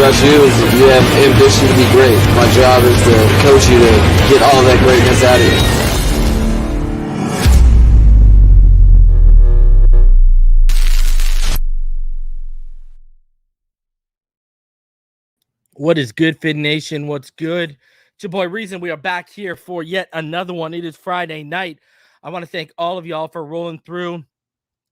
about you is that you have ambition to be great. My job is to coach you to get all that greatness out of you. What is good, Fin Nation? What's good? It's your boy Reason. We are back here for yet another one. It is Friday night. I want to thank all of y'all for rolling through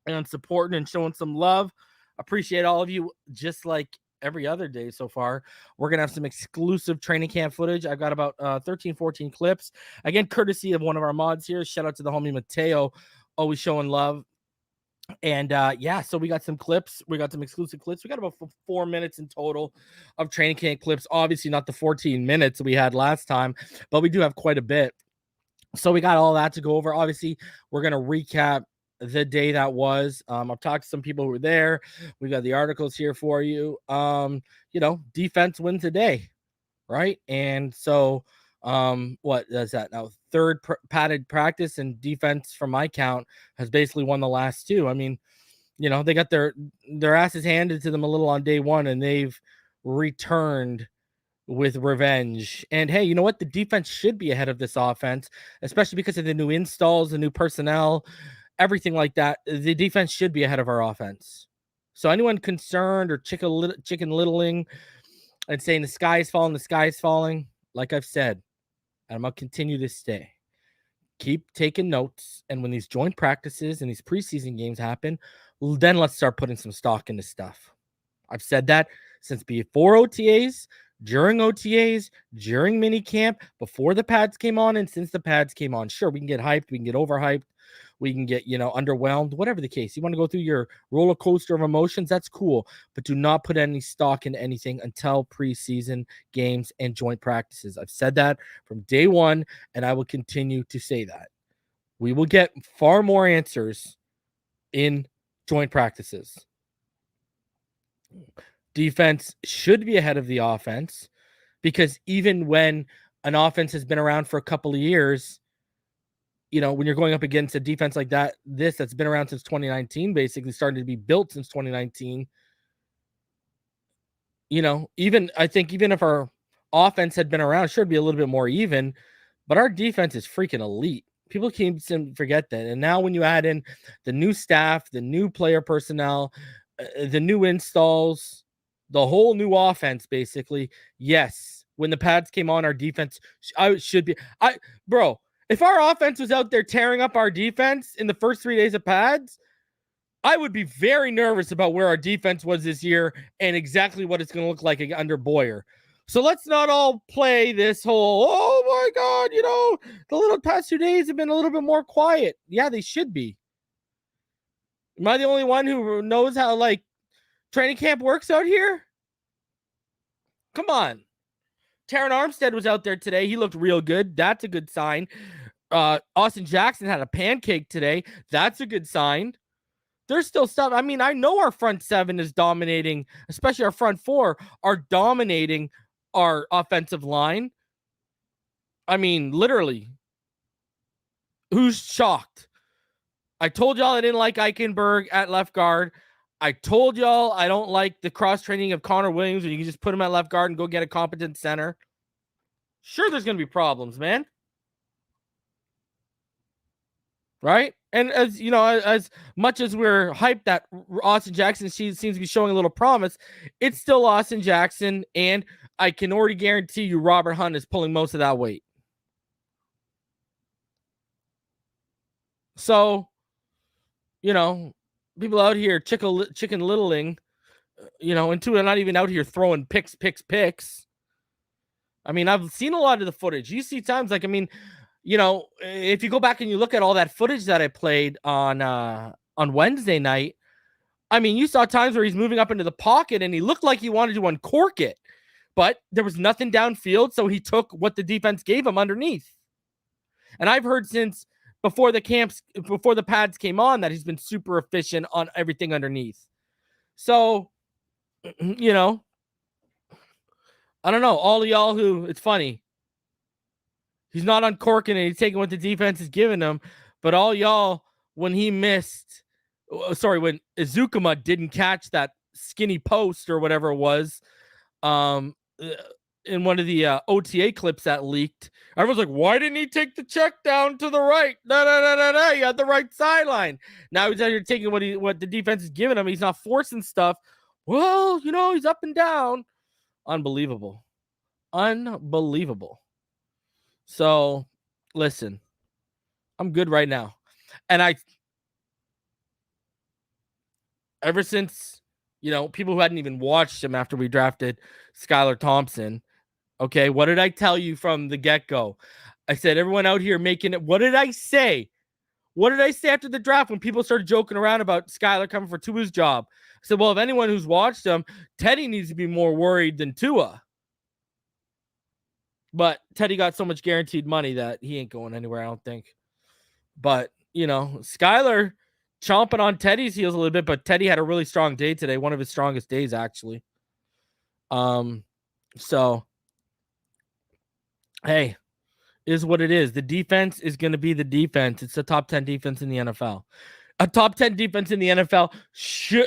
and supporting and showing some love. Appreciate all of you, just like every other day so far. We're going to have some exclusive training camp footage. I've got about 13, 14 clips. Again, courtesy of one of our mods here. Shout out to the homie Mateo, always showing love. And yeah, so we got some clips. We got some exclusive clips. We got about 4 minutes in total of training camp clips. Obviously not the 14 minutes we had last time, but we do have quite a bit. So we got all that to go over. Obviously, we're going to recap the day that was. I've talked to some people who were there. We've got the articles here for you. You know, defense wins the day, right? And so what is that now? Third padded practice, and defense from my count has basically won the last two. I mean, you know, they got their asses handed to them a little on day one, and they've returned with revenge. And hey, you know what? The defense should be ahead of this offense, especially because of the new installs, the new personnel, everything like that. The defense should be ahead of our offense. So anyone concerned or chicken littling and saying the sky is falling, like I've said, and I'm going to continue to stay. Keep taking notes, and when these joint practices and these preseason games happen, then let's start putting some stock into stuff. I've said that since before OTAs, during OTAs, during minicamp, before the pads came on, and since the pads came on. Sure, we can get hyped, we can get overhyped, we can get, you know, underwhelmed, whatever the case. You want to go through your roller coaster of emotions, that's cool, but do not put any stock into anything until preseason games and joint practices. I've said that from day one, and I will continue to say that. We will get far more answers in joint practices. Defense should be ahead of the offense, because even when an offense has been around for a couple of years, you know, when you're going up against a defense like that, that's been around since 2019, basically started to be built since 2019. You know, I think even if our offense had been around, sure, it'd be a little bit more even, but our defense is freaking elite. People can't forget that. And now when you add in the new staff, the new player personnel, the new installs, the whole new offense, basically, yes, when the pads came on, our defense should be, bro, if our offense was out there tearing up our defense in the first 3 days of pads, I would be very nervous about where our defense was this year and exactly what it's going to look like under Boyer. So let's not all play this whole, oh my God, you know, the little past 2 days have been a little bit more quiet. Yeah, they should be. Am I the only one who knows how, like, training camp works out here? Come on. Terron Armstead was out there today. He looked real good. That's a good sign. Austin Jackson had a pancake today. That's a good sign. There's still stuff. I mean, I know our front seven is dominating, especially our front four are dominating our offensive line. I mean, literally. Who's shocked? I told y'all I didn't like Eichenberg at left guard. I told y'all I don't like the cross-training of Connor Williams when you can just put him at left guard and go get a competent center. Sure, there's going to be problems, man. Right? And as you know, as much as we're hyped that Austin Jackson seems to be showing a little promise, it's still Austin Jackson, and I can already guarantee you Robert Hunt is pulling most of that weight. So, you know, people out here chicken littling, you know, and two are not even out here throwing picks. I mean, I've seen a lot of the footage. You see times like, I mean, you know, if you go back and you look at all that footage that I played on Wednesday night, I mean, you saw times where he's moving up into the pocket and he looked like he wanted to uncork it, but there was nothing downfield, so he took what the defense gave him underneath. And I've heard since before the pads came on that he's been super efficient on everything underneath. So, you know, I don't know. All of y'all who, it's funny. He's not uncorking it. He's taking what the defense is giving him. But all y'all, when Izukama didn't catch that skinny post or whatever it was, in one of the OTA clips that leaked, everyone's like, why didn't he take the check down to the right? No, you had the right sideline. Now he's out here taking what the defense is giving him. He's not forcing stuff. Well, he's up and down. Unbelievable. So, listen, I'm good right now. And ever since, people who hadn't even watched him after we drafted Skylar Thompson, okay, what did I tell you from the get-go? I said, everyone out here making it. What did I say? What did I say after the draft when people started joking around about Skylar coming for Tua's job? I said, well, if anyone who's watched him, Teddy needs to be more worried than Tua. But Teddy got so much guaranteed money that he ain't going anywhere, I don't think. But, Skylar chomping on Teddy's heels a little bit, but Teddy had a really strong day today, one of his strongest days, actually. So, hey, is what it is. The defense is going to be the defense. It's a top 10 defense in the NFL. A top 10 defense in the NFL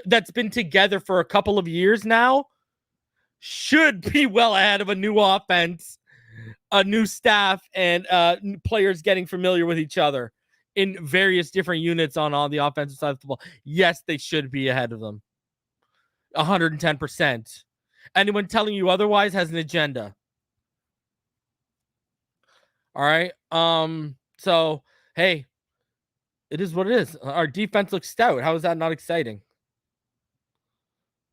that's been together for a couple of years now should be well ahead of a new offense, a new staff, and players getting familiar with each other in various different units on all the offensive side of the ball. Yes, they should be ahead of them. 110%. Anyone telling you otherwise has an agenda. All right. So, hey, it is what it is. Our defense looks stout. How is that not exciting?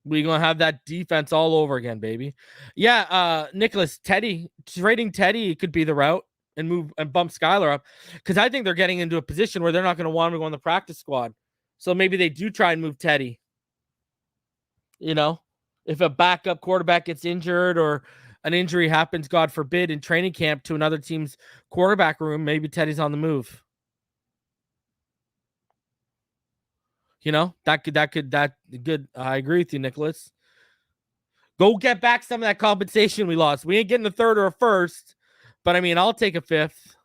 We're going to have that defense all over again, baby. Yeah, Nicholas, trading Teddy could be the route and move and bump Skylar up, because I think they're getting into a position where they're not going to want him to go on the practice squad. So maybe they do try and move Teddy. If a backup quarterback gets injured or an injury happens, God forbid, in training camp to another team's quarterback room, maybe Teddy's on the move. That good. I agree with you, Nicholas. Go get back some of that compensation we lost. We ain't getting a third or a first, but I mean, I'll take a fifth.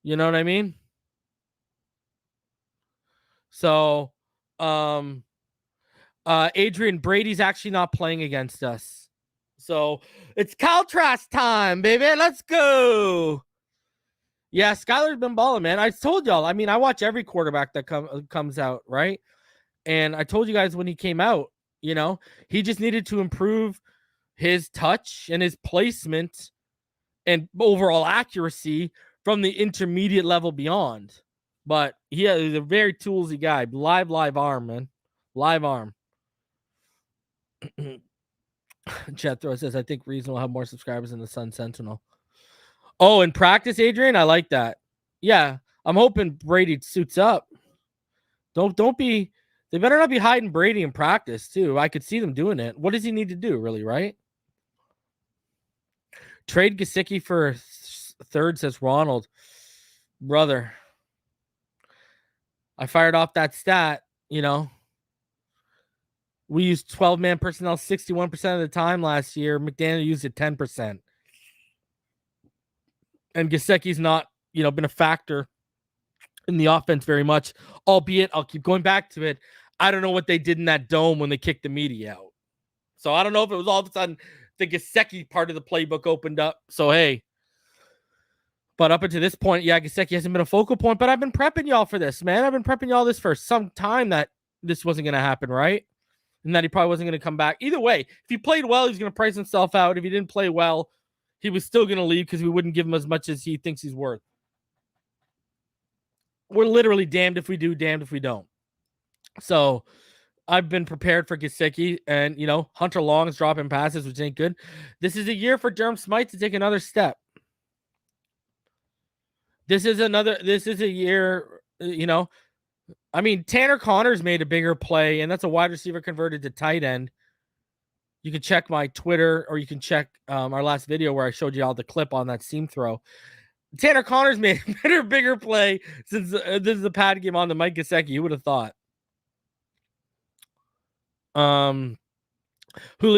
You know what I mean? So, Adrian Brady's actually not playing against us. So it's Caltras time, baby. Let's go. Yeah, Skylar's been balling, man. I told y'all. I mean, I watch every quarterback that comes out, right? And I told you guys when he came out, he just needed to improve his touch and his placement and overall accuracy from the intermediate level beyond. But he's a very toolsy guy. Live arm, man. Live arm. Jethro says, I think Reason will have more subscribers than the Sun Sentinel. Oh, in practice, Adrian? I like that. Yeah, I'm hoping Brady suits up. Don't be... They better not be hiding Brady in practice, too. I could see them doing it. What does he need to do, really, right? Trade Gesicki for third, says Ronald. Brother. I fired off that stat, We used 12-man personnel 61% of the time last year. McDaniel used it 10%. And Gesicki's not, been a factor in the offense very much, albeit I'll keep going back to it. I don't know what they did in that dome when they kicked the media out. So I don't know if it was all of a sudden the Gesicki part of the playbook opened up. So, hey. But up until this point, yeah, Gesicki hasn't been a focal point, but I've been prepping y'all for this, man. I've been prepping y'all this for some time that this wasn't going to happen, right? And that he probably wasn't going to come back. Either way, if he played well, he's going to price himself out. If he didn't play well, he was still going to leave because we wouldn't give him as much as he thinks he's worth. We're literally damned if we do, damned if we don't. So I've been prepared for Gesicki, and, Hunter Long's dropping passes, which ain't good. This is a year for Durham Smythe to take another step. This is a year, I mean, Tanner Connors made a bigger play, and that's a wide receiver converted to tight end. You can check my Twitter, or you can check our last video where I showed you all the clip on that seam throw. Tanner Connors made a bigger play since this is a pad game on the Mike Gesicki. You would have thought.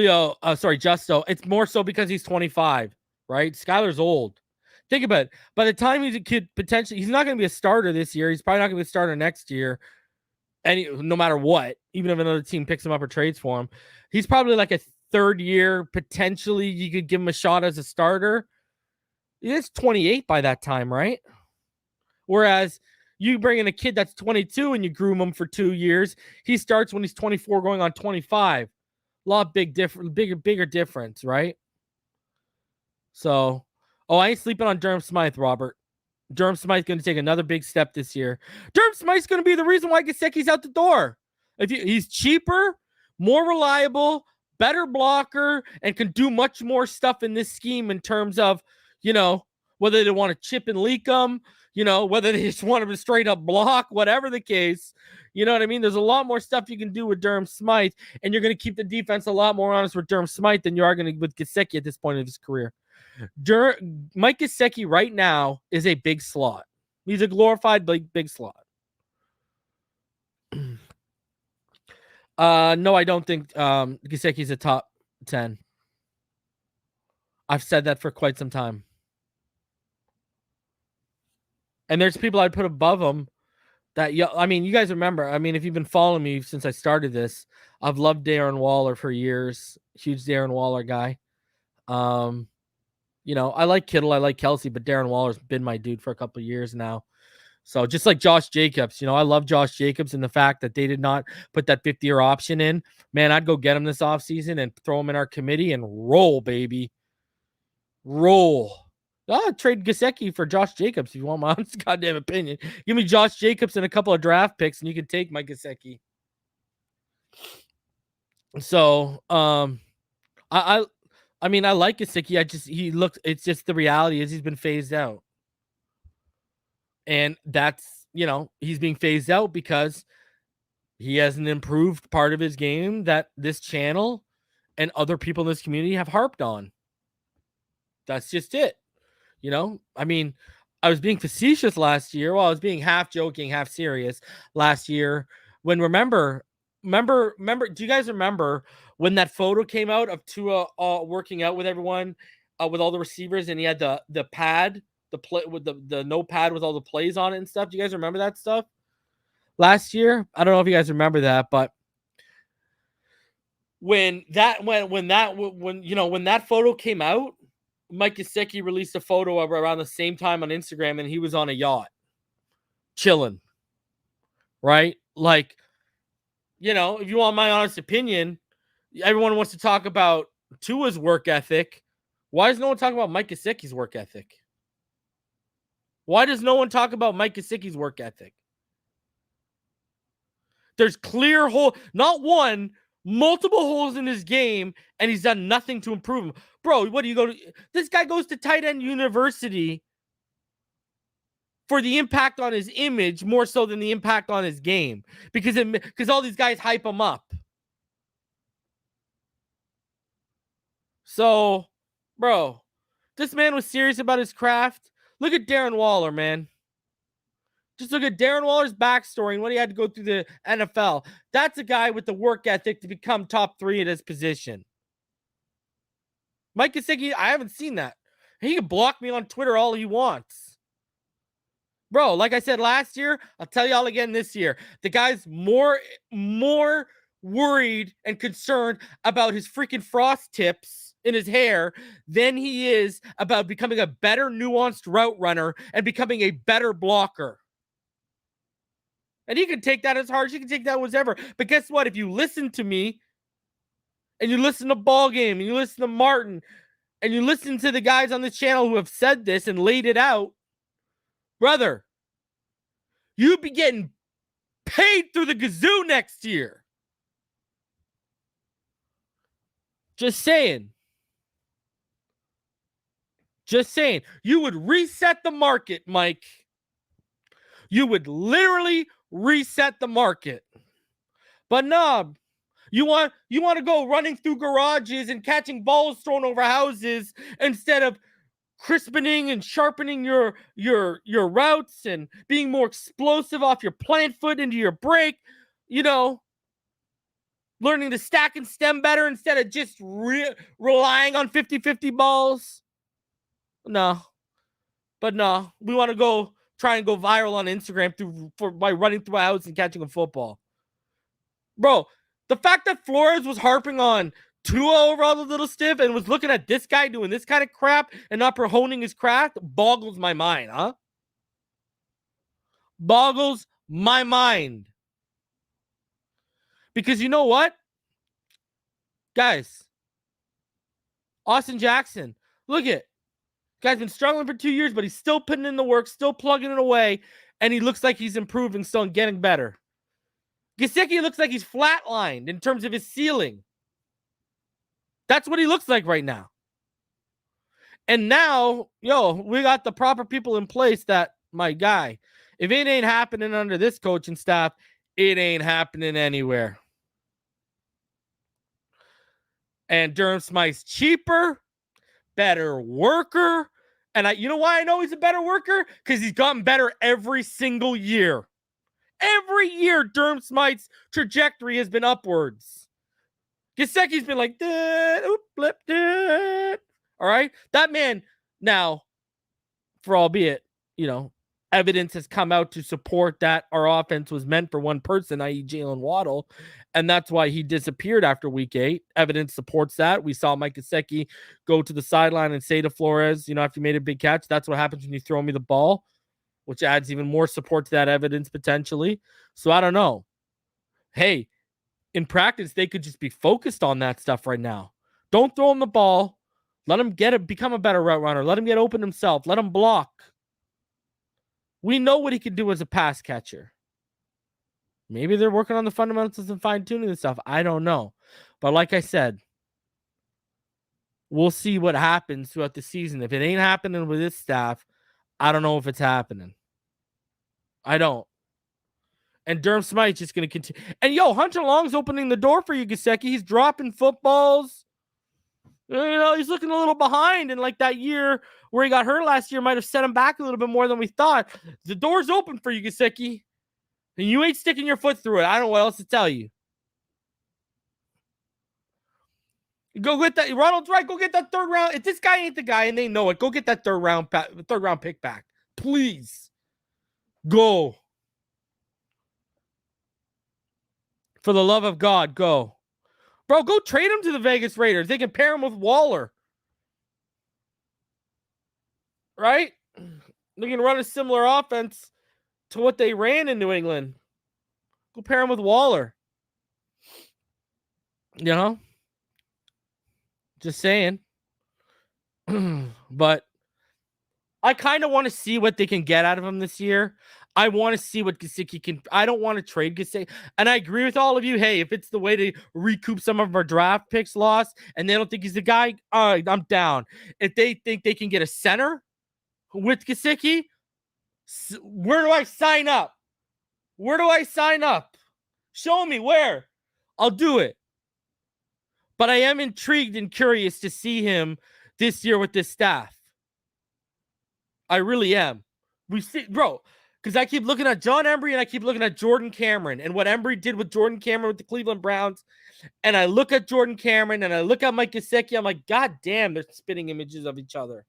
Justo. It's more so because he's 25, right? Skylar's old. Think about it. By the time he's a kid, potentially, he's not going to be a starter this year. He's probably not going to be a starter next year. No matter what, even if another team picks him up or trades for him, he's probably like a third year, potentially you could give him a shot as a starter. It's 28 by that time, right? Whereas you bring in a kid that's 22 and you groom him for 2 years, he starts when he's 24 going on 25. Bigger difference, right? So, I ain't sleeping on Durham Smythe, Robert. Durham Smythe's going to take another big step this year. Durham Smythe's going to be the reason why Gesicki's out the door. He's cheaper, more reliable, better blocker, and can do much more stuff in this scheme in terms of, whether they want to chip and leak them, whether they just want him to straight up block, whatever the case. You know what I mean? There's a lot more stuff you can do with Durham Smythe, and you're going to keep the defense a lot more honest with Durham Smythe than you are going to with Gesicki at this point of his career. Mike Gesicki right now is a big slot. He's a glorified big slot. No, I don't think Gesicki's a top 10. I've said that for quite some time. And there's people I'd put above him that, you guys remember, if you've been following me since I started this, I've loved Darren Waller for years. Huge Darren Waller guy. I like Kittle, I like Kelsey, but Darren Waller's been my dude for a couple of years now. So just like Josh Jacobs, I love Josh Jacobs and the fact that they did not put that 50-year option in. Man, I'd go get him this offseason and throw him in our committee and roll, baby. Roll. Trade Gesicki for Josh Jacobs if you want my honest goddamn opinion. Give me Josh Jacobs and a couple of draft picks and you can take my Gesicki. So, I like Gesicki. It's just the reality is he's been phased out. And that's, he's being phased out because he has an improved part of his game that this channel and other people in this community have harped on. That's just it. I was being facetious last year. Well, I was being half joking, half serious last year. When remember, do you guys remember when that photo came out of Tua working out with everyone, with all the receivers, and he had the pad, the play with the notepad with all the plays on it and stuff? Do you guys remember that stuff last year? I don't know if you guys remember that, but when that photo came out, Mike Gesicki released a photo of around the same time on Instagram, and he was on a yacht, chilling, right? Like, if you want my honest opinion, everyone wants to talk about Tua's work ethic. Why does no one talk about Mike Gesicki's work ethic? Why does no one talk about Mike Gesicki's work ethic? There's clear hole, not one, multiple holes in his game, and he's done nothing to improve him. Bro, what do you go to? This guy goes to tight end university for the impact on his image more so than the impact on his game, because all these guys hype him up. So, bro, this man was serious about his craft. Look at Darren Waller, man. Just look at Darren Waller's backstory and what he had to go through the NFL. That's a guy with the work ethic to become top 3 at his position. Mike Gesicki, I haven't seen that. He can block me on Twitter all he wants. Bro, like I said last year, I'll tell y'all again this year. The guy's more worried and concerned about his freaking frost tips in his hair than he is about becoming a better nuanced route runner and becoming a better blocker. And he can take that as hard as you can take that whatever. But guess what? If you listen to me, and you listen to Ball Game, and you listen to Martin, and you listen to the guys on this channel who have said this and laid it out, brother, you'd be getting paid through the gazoo next year. Just saying. Just saying. You would reset the market, Mike. You would literally reset the market. But no, you want to go running through garages and catching balls thrown over houses instead of crispening and sharpening your routes and being more explosive off your plant foot into your break, learning to stack and stem better instead of just relying on 50-50 balls. No. But no, we want to go try and go viral on Instagram by running through a house and catching a football. Bro, the fact that Flores was harping on Tua overall a little stiff and was looking at this guy doing this kind of crap and not honing his craft boggles my mind, huh? Boggles my mind. Because you know what? Guys, Austin Jackson, look at, guy's been struggling for 2 years, but he's still putting in the work, still plugging it away, and he looks like he's improving, still getting better. Gesicki looks like he's flatlined in terms of his ceiling. That's what he looks like right now. And now, we got the proper people in place that, my guy, if it ain't happening under this coaching staff, it ain't happening anywhere. And Durham Smythe's cheaper, better worker. And you know why I know he's a better worker? Because he's gotten better every single year. Every year, Durham Smythe's trajectory has been upwards. Gesicki's been like, blip, all right? That man, now, for albeit, evidence has come out to support that our offense was meant for one person, i.e. Jaylen Waddle, and that's why he disappeared after week 8. Evidence supports that. We saw Mike Gesicki go to the sideline and say to Flores, after you made a big catch, that's what happens when you throw me the ball, which adds even more support to that evidence potentially. So I don't know. Hey, in practice, they could just be focused on that stuff right now. Don't throw him the ball. Let him become a better route runner. Let him get open himself. Let him block. We know what he can do as a pass catcher. Maybe they're working on the fundamentals and fine-tuning and stuff. I don't know. But like I said, we'll see what happens throughout the season. If it ain't happening with this staff, I don't know if it's happening. I don't. And Durham Smythe's just going to continue. And, Hunter Long's opening the door for you, Gesicki. He's dropping footballs. He's looking a little behind. And like that year where he got hurt last year might have set him back a little bit more than we thought. The door's open for you, Gesicki. And you ain't sticking your foot through it. I don't know what else to tell you. Go get that. Ronald's right. Go get that third round. If this guy ain't the guy and they know it, go get that third round pick back. Please. Go. For the love of God, go. Bro, go trade him to the Vegas Raiders. They can pair him with Waller. Right? They can run a similar offense to what they ran in New England. Go pair him with Waller. Just saying. But I kind of want to see what they can get out of him this year. I want to see what Gesicki can. I don't want to trade Gesicki. And I agree with all of you. Hey, if it's the way to recoup some of our draft picks lost and they don't think he's the guy, all right, I'm down. If they think they can get a center with Gesicki, where do I sign up? Where do I sign up? Show me where. I'll do it. But I am intrigued and curious to see him this year with this staff. I really am. We see, bro, because I keep looking at John Embry and I keep looking at Jordan Cameron and what Embry did with Jordan Cameron with the Cleveland Browns. And I look at Jordan Cameron and I look at Mike Gesicki. I'm like, God damn, they're spitting images of each other.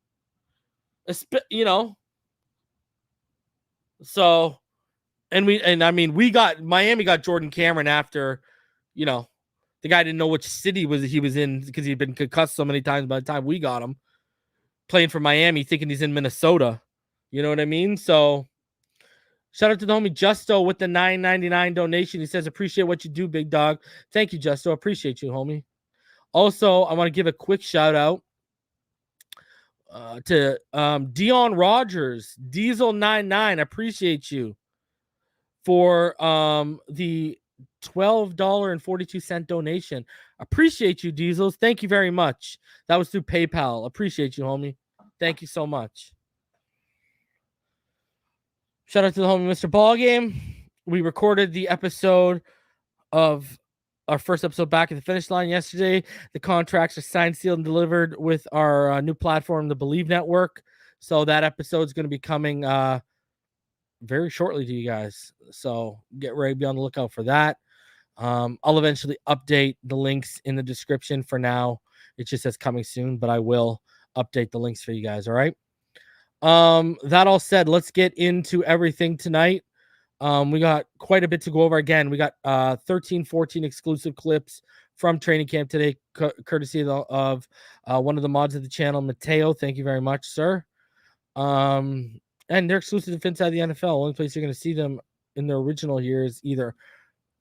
So, Miami got Jordan Cameron after, the guy didn't know which city he was in because he'd been concussed so many times by the time we got him. Playing for Miami, thinking he's in Minnesota. You know what I mean? So, shout out to the homie Justo with the $9.99 donation. He says, appreciate what you do, big dog. Thank you, Justo. Appreciate you, homie. Also, I want to give a quick shout out to Dion Rogers, Diesel99. Appreciate you for the $12.42 donation. Appreciate you, Diesels. Thank you very much. That was through PayPal. Appreciate you, homie. Thank you so much. Shout out to the homie Mr. Ballgame. We recorded the episode of our first episode back at the finish line yesterday. The contracts are signed, sealed, and delivered with our new platform, the BLEAV Network. So that episode is going to be coming very shortly to you guys. So get ready to be on the lookout for that. I'll eventually update the links in the description. For now, it just says coming soon, but I will update the links for you guys. All right. That all said, let's get into everything tonight. We got quite a bit to go over. Again, we got 13, 14 exclusive clips from training camp today, courtesy of one of the mods of the channel, Mateo. Thank you very much, sir. And they're exclusive to Phinside The NFL. Only place you're going to see them in their original here is either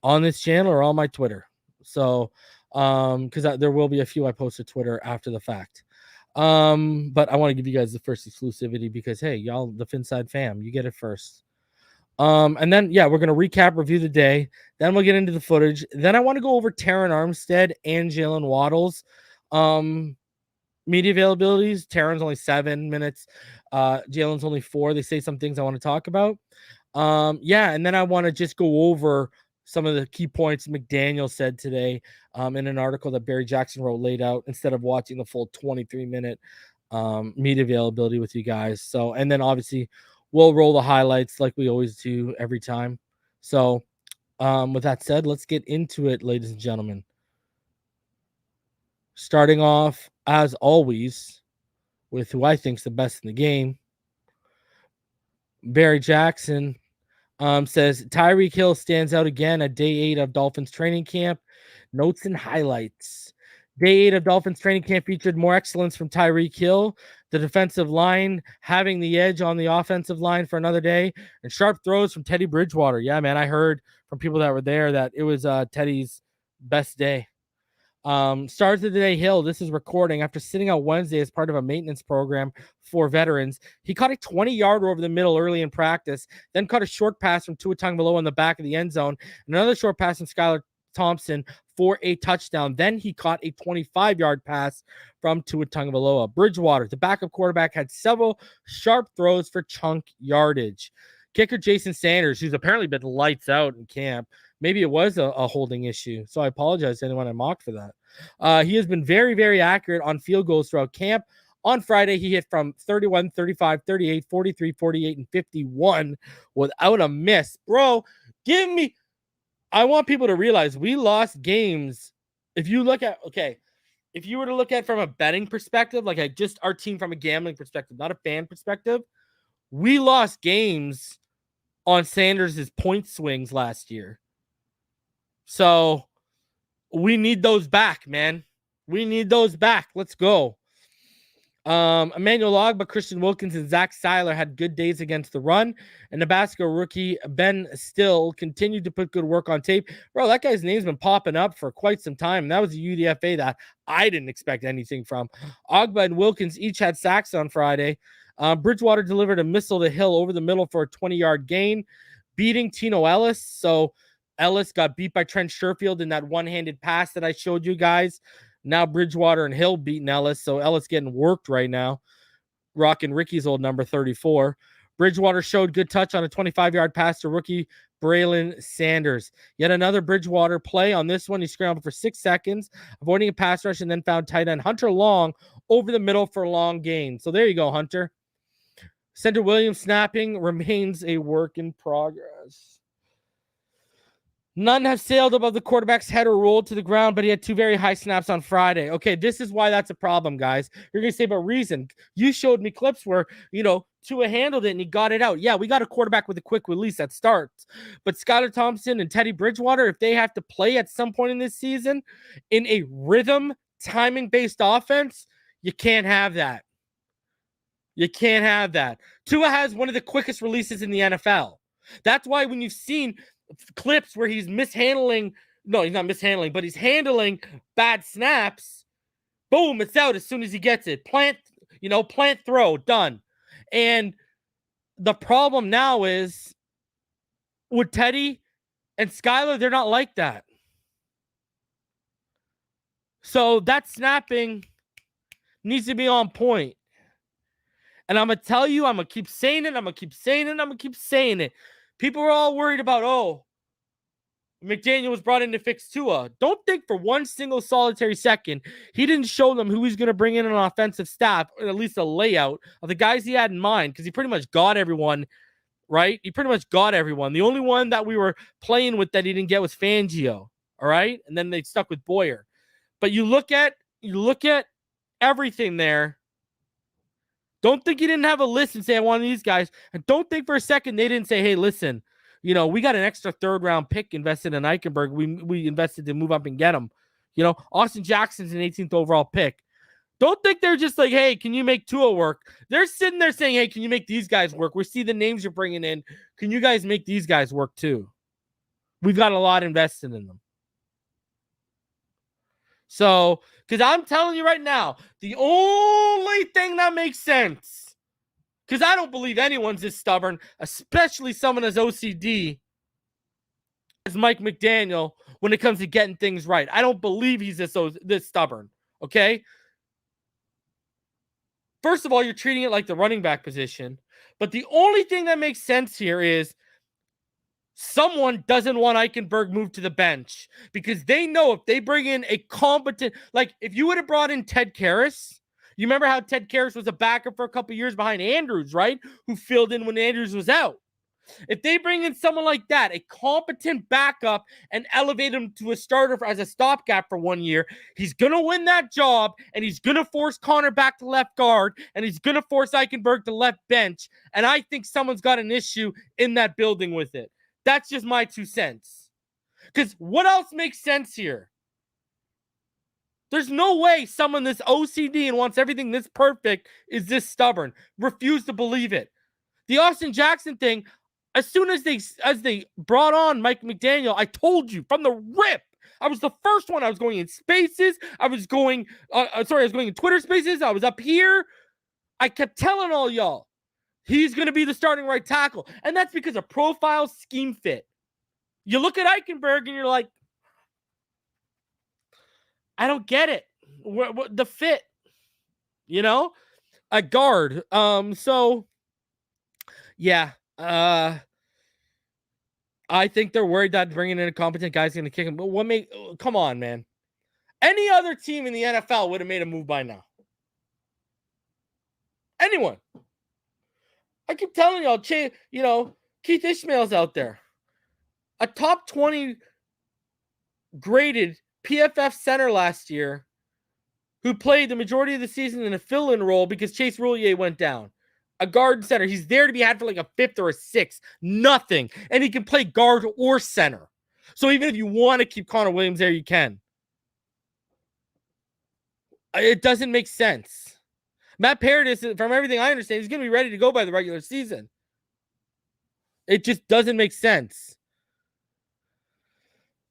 on this channel or on my Twitter. So, because there will be a few I post to Twitter after the fact. But I want to give you guys the first exclusivity because, hey, y'all, the Phinside fam, you get it first. And then, yeah, we're going to recap, review the day. Then we'll get into the footage. Then I want to go over Terron Armstead and Jaylen Waddle's media availabilities. Terron's only 7 minutes. Jaylen's only 4. They say some things I want to talk about. Yeah, and then I want to just go over some of the key points McDaniel said today in an article that Barry Jackson wrote laid out instead of watching the full 23-minute media availability with you guys. So, and then obviously we'll roll the highlights like we always do every time. So, with that said, let's get into it, ladies and gentlemen. Starting off, as always, with who I think is the best in the game. Barry Jackson says Tyreek Hill stands out again at day 8 of Dolphins training camp. Notes and highlights. Day 8 of Dolphins training camp featured more excellence from Tyreek Hill, the defensive line having the edge on the offensive line for another day, and sharp throws from Teddy Bridgewater. Yeah, man, I heard from people that were there that it was Teddy's best day. Stars of the day, Hill. This is recording after sitting out Wednesday as part of a maintenance program for veterans. He caught a 20-yarder over the middle early in practice, then caught a short pass from Tua Tagovailoa in the back of the end zone, and another short pass from Skylar Thompson for a touchdown. Then he caught a 25-yard pass from Tua Tagovailoa. Bridgewater, the backup quarterback, had several sharp throws for chunk yardage. Kicker Jason Sanders, who's apparently been lights out in camp. Maybe it was a holding issue, so I apologize to anyone I mocked for that. He has been very, very accurate on field goals throughout camp. On Friday, he hit from 31, 35, 38, 43, 48, and 51 without a miss. Bro, I want people to realize we lost games. If you look at, if you were to look at from a betting perspective, like just our team from a gambling perspective, not a fan perspective, we lost games on Sanders' point swings last year. So we need those back, man. We need those back. Let's go. Emmanuel Ogba, Christian Wilkins, and Zach Seiler had good days against the run. And Nebraska rookie Ben Still continued to put good work on tape. Bro, that guy's name's been popping up for quite some time. And that was a UDFA that I didn't expect anything from. Ogba and Wilkins each had sacks on Friday. Bridgewater delivered a missile to Hill over the middle for a 20-yard gain, beating Tino Ellis. So Ellis got beat by Trent Sherfield in that one-handed pass that I showed you guys. Now Bridgewater and Hill beating Ellis, so Ellis getting worked right now, rocking Ricky's old number 34. Bridgewater showed good touch on a 25-yard pass to rookie Braylon Sanders. Yet another Bridgewater play on this one. He scrambled for 6 seconds, avoiding a pass rush, and then found tight end Hunter Long over the middle for a long gain. So there you go, Hunter. Center Williams snapping remains a work in progress. None have sailed above the quarterback's head or rolled to the ground, but he had 2 very high snaps on Friday. Okay, this is why that's a problem, guys. You're going to say, but reason. You showed me clips where, Tua handled it and he got it out. Yeah, we got a quarterback with a quick release that starts. But Skylar Thompson and Teddy Bridgewater, if they have to play at some point in this season in a rhythm, timing-based offense, you can't have that. You can't have that. Tua has one of the quickest releases in the NFL. That's why when you've seen clips where he's mishandling, no, he's not mishandling, but he's handling bad snaps, boom, it's out as soon as he gets it. Plant throw, done. And the problem now is with Teddy and Skylar, they're not like that. So that snapping needs to be on point. And I'm going to tell you, I'm going to keep saying it. People are all worried about, McDaniel was brought in to fix Tua. Don't think for one single solitary second he didn't show them who he's going to bring in an offensive staff, or at least a layout of the guys he had in mind, because he pretty much got everyone, right? He pretty much got everyone. The only one that we were playing with that he didn't get was Fangio, all right? And then they stuck with Boyer. But you look at everything there. Don't think he didn't have a list and say, I want these guys. And don't think for a second they didn't say, hey, listen, we got an extra 3rd-round pick invested in Eichenberg. We invested to move up and get him. You know, Austin Jackson's an 18th overall pick. Don't think they're just like, hey, can you make Tua work? They're sitting there saying, hey, can you make these guys work? We see the names you're bringing in. Can you guys make these guys work too? We've got a lot invested in them. So, because I'm telling you right now, the only thing that makes sense, because I don't believe anyone's this stubborn, especially someone as OCD as Mike McDaniel when it comes to getting things right. I don't believe he's this stubborn, okay? First of all, you're treating it like the running back position. But the only thing that makes sense here is someone doesn't want Eichenberg moved to the bench because they know if they bring in a competent, like if you would have brought in Ted Karras, you remember how Ted Karras was a backup for a couple years behind Andrews, right? Who filled in when Andrews was out. If they bring in someone like that, a competent backup, and elevate him to a starter as a stopgap for 1 year, he's going to win that job, and he's going to force Connor back to left guard, and he's going to force Eichenberg to left bench, and I think someone's got an issue in that building with it. That's just my 2 cents. Because what else makes sense here? There's no way someone this OCD and wants everything this perfect is this stubborn. Refuse to believe it. The Austin Jackson thing, as soon as they brought on Mike McDaniel, I told you from the rip, I was the first one. I was going in spaces. I was going in Twitter spaces. I was up here. I kept telling all y'all, he's going to be the starting right tackle. And that's because of profile scheme fit. You look at Eichenberg and you're like, I don't get it. The fit, you know, a guard. So yeah. I think they're worried that bringing in a competent guy's going to kick him. But come on, man. Any other team in the NFL would have made a move by now. Anyone. I keep telling y'all, Keith Ishmael's out there. A top 20 graded PFF center last year who played the majority of the season in a fill-in role because Chase Roulier went down. A guard center. He's there to be had for like a 5th or a 6th. Nothing. And he can play guard or center. So even if you want to keep Connor Williams there, you can. It doesn't make sense. Matt Paradis, from everything I understand, he's going to be ready to go by the regular season. It just doesn't make sense.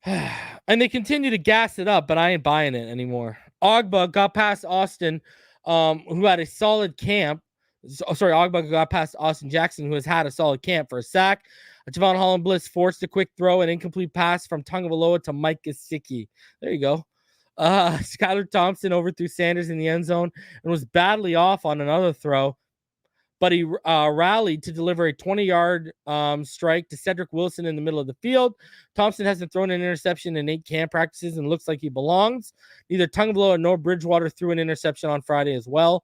And they continue to gas it up, but I ain't buying it anymore. Ogba got past Austin, who had a solid camp. Ogba got past Austin Jackson, who has had a solid camp for a sack. Javon Holland-Bliss forced a quick throw and incomplete pass from Tagovailoa to Mike Gesicki. There you go. Skylar Thompson overthrew Sanders in the end zone and was badly off on another throw, but he rallied to deliver a 20-yard strike to Cedric Wilson in the middle of the field. Thompson hasn't thrown an interception in 8 camp practices and looks like he belongs. Neither Tagovailoa nor Bridgewater threw an interception on Friday as well.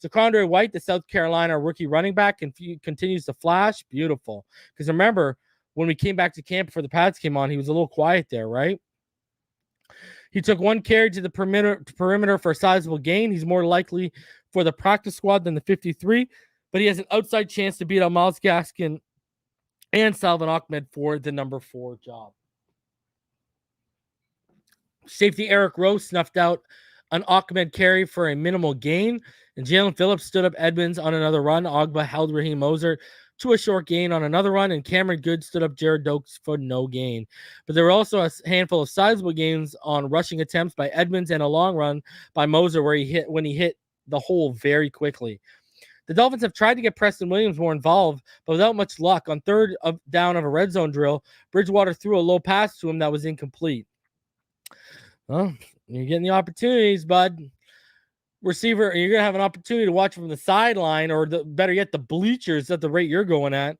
Zaquandre White, the South Carolina rookie running back, continues to flash. Beautiful. Because remember, when we came back to camp before the Pats came on, he was a little quiet there, right? He took 1 carry to the perimeter for a sizable gain. He's more likely for the practice squad than the 53, but he has an outside chance to beat out Myles Gaskin and Salvon Ahmed for the number 4 job. Safety Eric Rowe snuffed out an Ahmed carry for a minimal gain, and Jalen Phillips stood up Edmonds on another run. Ogba held Raheem Moser to a short gain on another run, and Cameron Good stood up Jared Dokes for no gain. But there were also a handful of sizable gains on rushing attempts by Edmonds and a long run by Moser where he hit the hole very quickly. The Dolphins have tried to get Preston Williams more involved, but without much luck. On third down of a red zone drill, Bridgewater threw a low pass to him that was incomplete. Well, you're getting the opportunities, bud. Receiver, you're going to have an opportunity to watch from the sideline or better yet, the bleachers at the rate you're going at.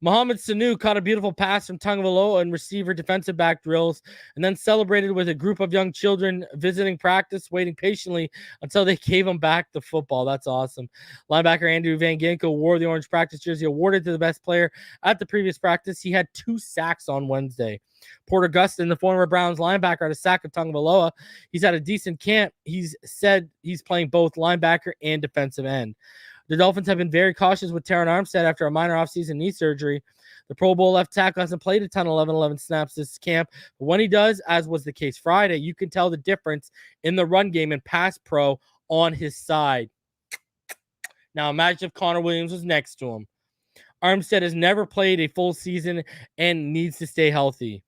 Mohamed Sanu caught a beautiful pass from Tagovailoa and receiver defensive back drills and then celebrated with a group of young children visiting practice, waiting patiently until they gave him back the football. That's awesome. Linebacker Andrew Van Ginkel wore the orange practice jersey awarded to the best player at the previous practice. He had 2 sacks on Wednesday. Porter Gustin, the former Browns linebacker, had a sack of Tagovailoa. He's had a decent camp. He's said he's playing both linebacker and defensive end. The Dolphins have been very cautious with Terron Armstead after a minor offseason knee surgery. The Pro Bowl left tackle hasn't played a ton of 11-11 snaps this camp. But when he does, as was the case Friday, you can tell the difference in the run game and pass pro on his side. Now, imagine if Connor Williams was next to him. Armstead has never played a full season and needs to stay healthy.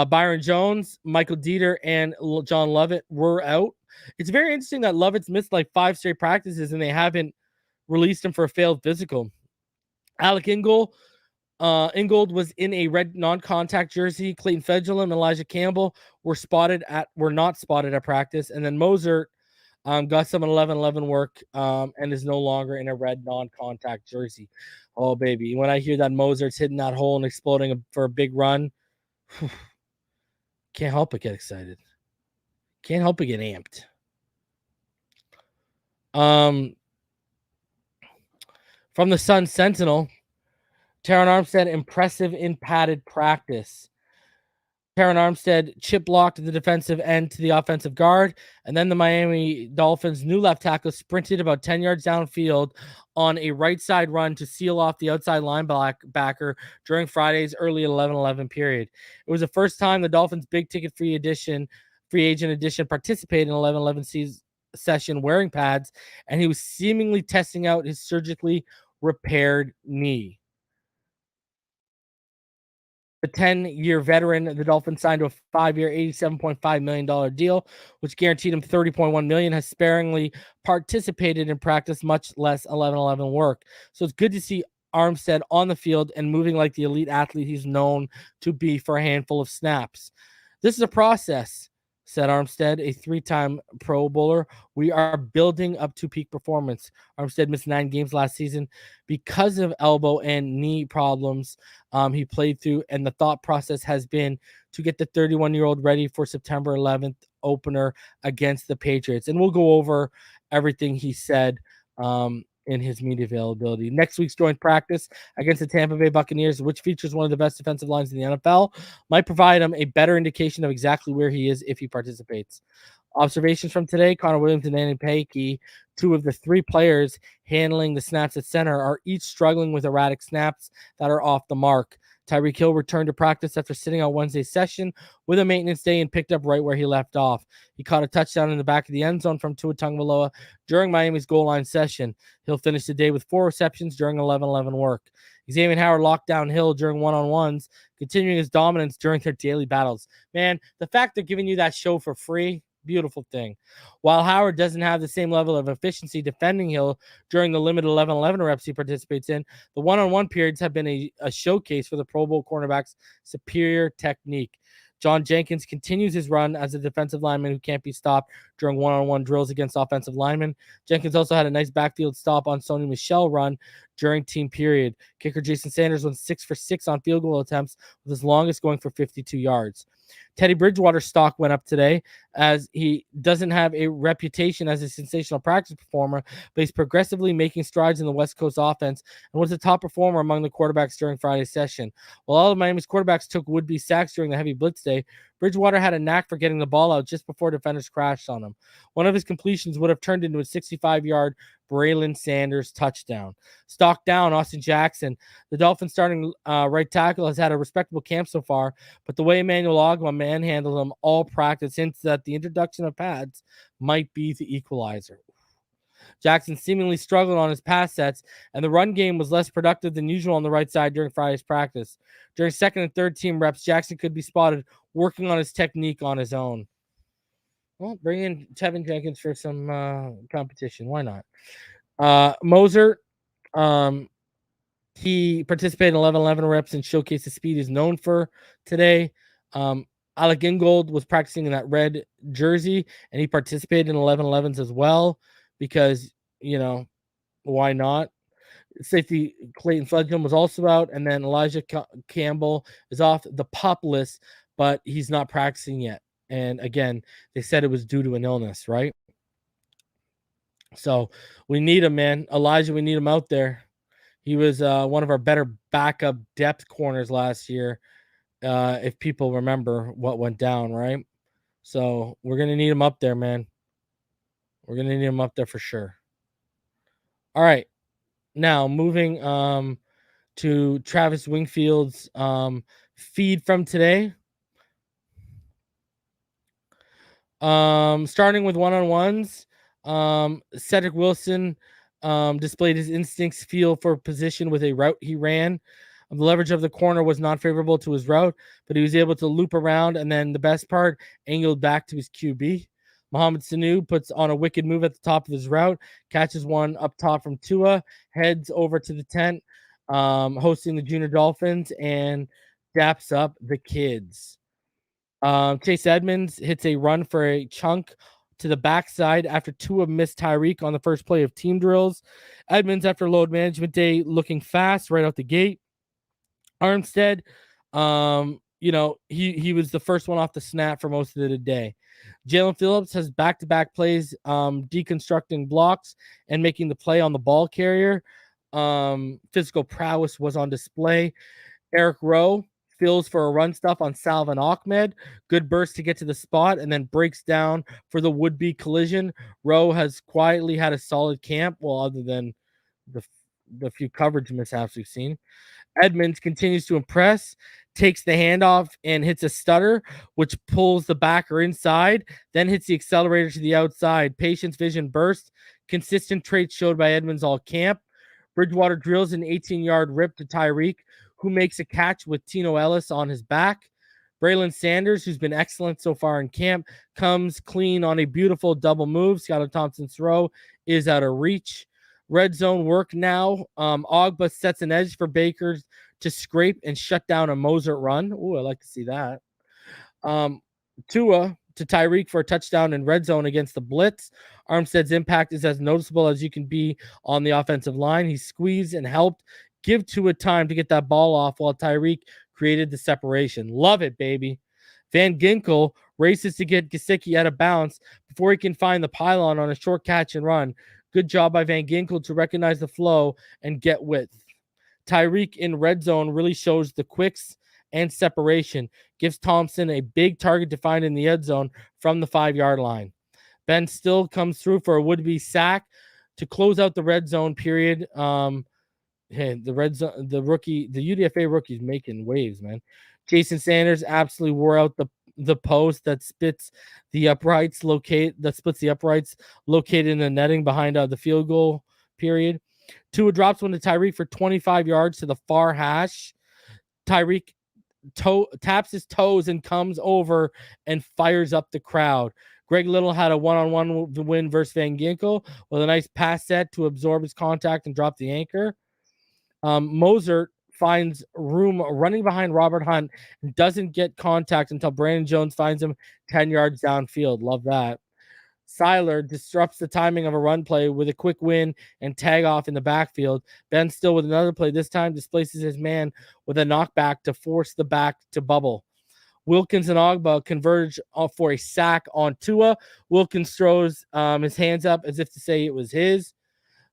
Byron Jones, Michael Dieter, and John Lovett were out. It's very interesting that Lovett's missed like 5 straight practices and they haven't released him for a failed physical. Alec Ingold was in a red non-contact jersey. Clayton Fedulum and Elijah Campbell were not spotted at practice. And then Mozart got some 11-11 work and is no longer in a red non-contact jersey. Oh, baby. When I hear that Mozart's hitting that hole and exploding for a big run, can't help but get excited. Can't help but get amped. From the Sun Sentinel, Terron Armstead, impressive in padded practice. Terron Armstead chip blocked the defensive end to the offensive guard, and then the Miami Dolphins' new left tackle sprinted about 10 yards downfield on a right side run to seal off the outside linebacker during Friday's early 11-11 period. It was the first time the Dolphins' big ticket free agent edition participated in 11-11 session wearing pads, and he was seemingly testing out his surgically repaired knee. The 10-year veteran, the Dolphins signed to a 5-year, $87.5 million deal, which guaranteed him $30.1 million, has sparingly participated in practice, much less 11-11 work. So it's good to see Armstead on the field and moving like the elite athlete he's known to be for a handful of snaps. This is a process, said Armstead, a 3-time Pro Bowler. We are building up to peak performance. Armstead missed 9 games last season because of elbow and knee problems he played through, and the thought process has been to get the 31-year-old ready for September 11th opener against the Patriots. And we'll go over everything he said in his media availability. Next week's joint practice against the Tampa Bay Buccaneers, which features one of the best defensive lines in the NFL, might provide him a better indication of exactly where he is if he participates. Observations from today: Connor Williams and Danny Paikey, 2 of the 3 players handling the snaps at center, are each struggling with erratic snaps that are off the mark. Tyreek Hill returned to practice after sitting out Wednesday's session with a maintenance day and picked up right where he left off. He caught a touchdown in the back of the end zone from Tua Tagovailoa during Miami's goal line session. He'll finish the day with 4 receptions during 11-11 work. Xavier Howard locked down Hill during one-on-ones, continuing his dominance during their daily battles. Man, the fact they're giving you that show for free, beautiful thing. While Howard doesn't have the same level of efficiency defending Hill during the limited 11-11 reps he participates in, the one-on-one periods have been a showcase for the Pro Bowl cornerback's superior technique. John Jenkins continues his run as a defensive lineman who can't be stopped during one-on-one drills against offensive linemen. Jenkins also had a nice backfield stop on Sony Michel run during team period. Kicker Jason Sanders went 6 for 6 on field goal attempts, with his longest going for 52 yards. Teddy Bridgewater's stock went up today, as he doesn't have a reputation as a sensational practice performer, but he's progressively making strides in the West Coast offense and was the top performer among the quarterbacks during Friday's session. While all of Miami's quarterbacks took would-be sacks during the heavy blitz day, Bridgewater had a knack for getting the ball out just before defenders crashed on him. One of his completions would have turned into a 65-yard Braylon Sanders touchdown. Stock down, Austin Jackson. The Dolphins starting right tackle has had a respectable camp so far, but the way Emmanuel Ogba manhandled him all practice hints that the introduction of pads might be the equalizer. Jackson seemingly struggled on his pass sets, and the run game was less productive than usual on the right side during Friday's practice. During second and third team reps, Jackson could be spotted working on his technique on his own. Well, bring in Tevin Jenkins for some competition. Why not? Moser, he participated in 11-11 reps and showcased the speed he's known for today. Alec Ingold was practicing in that red jersey, and he participated in 11-11s as well because, why not? Safety Clayton Fledgum was also out, and then Elijah Campbell is off the PUP list, but he's not practicing yet. And again, they said it was due to an illness, right? So we need him, man. Elijah, we need him out there. He was one of our better backup depth corners last year, if people remember what went down, right? So we're going to need him up there, man. We're going to need him up there for sure. All right. Now moving to Travis Wingfield's feed from today. Starting with one-on-ones, Cedric Wilson displayed his instincts, feel for position with a route he ran. The leverage of the corner was not favorable to his route, but he was able to loop around, and then the best part, angled back to his QB. Mohamed Sanu puts on a wicked move at the top of his route, catches one up top from Tua, heads over to the tent, hosting the Junior Dolphins, and daps up the kids. Chase Edmonds hits a run for a chunk to the backside after Tua missed Tyreek on the first play of team drills. Edmonds, after load management day, looking fast right out the gate. Armstead, he was the first one off the snap for most of the day. Jaylen Phillips has back-to-back plays, deconstructing blocks and making the play on the ball carrier. Physical prowess was on display. Eric Rowe fills for a run stuff on Salvin Ahmed. Good burst to get to the spot and then breaks down for the would-be collision. Rowe has quietly had a solid camp, well, other than the few coverage mishaps we've seen. Edmonds continues to impress, takes the handoff and hits a stutter, which pulls the backer inside, then hits the accelerator to the outside. Patience, vision, burst. Consistent traits showed by Edmonds all camp. Bridgewater drills an 18-yard rip to Tyreek, who makes a catch with Tino Ellis on his back. Braylon Sanders, who's been excellent so far in camp, comes clean on a beautiful double move. Skylar Thompson's throw is out of reach. Red zone work now. Ogba sets an edge for Bakers to scrape and shut down a Mozart run. Ooh, I like to see that. Tua to Tyreek for a touchdown in red zone against the blitz. Armstead's impact is as noticeable as you can be on the offensive line. He squeezed and helped give Tua time to get that ball off while Tyreek created the separation. Love it, baby. Van Ginkel races to get Gesicki out of bounds before he can find the pylon on a short catch and run. Good job by Van Ginkel to recognize the flow and get width. Tyreek in red zone really shows the quicks and separation. Gives Thompson a big target to find in the end zone from the 5-yard line. Ben still comes through for a would-be sack to close out the red zone period. The red zone, the UDFA rookie's making waves, man. Jason Sanders absolutely wore out the post that splits the uprights located in the netting behind the field goal period. Tua drops one to Tyreek for 25 yards to the far hash. Tyreek taps his toes and comes over and fires up the crowd. Greg Little had a one-on-one win versus Van Ginkel with a nice pass set to absorb his contact and drop the anchor. Mozart finds room running behind Robert Hunt and doesn't get contact until Brandon Jones finds him 10 yards downfield. Love that. Seiler disrupts the timing of a run play with a quick win and tag off in the backfield. Ben Still with another play, this time displaces his man with a knockback to force the back to bubble. Wilkins and Ogba converge for a sack on Tua. Wilkins throws his hands up as if to say it was his.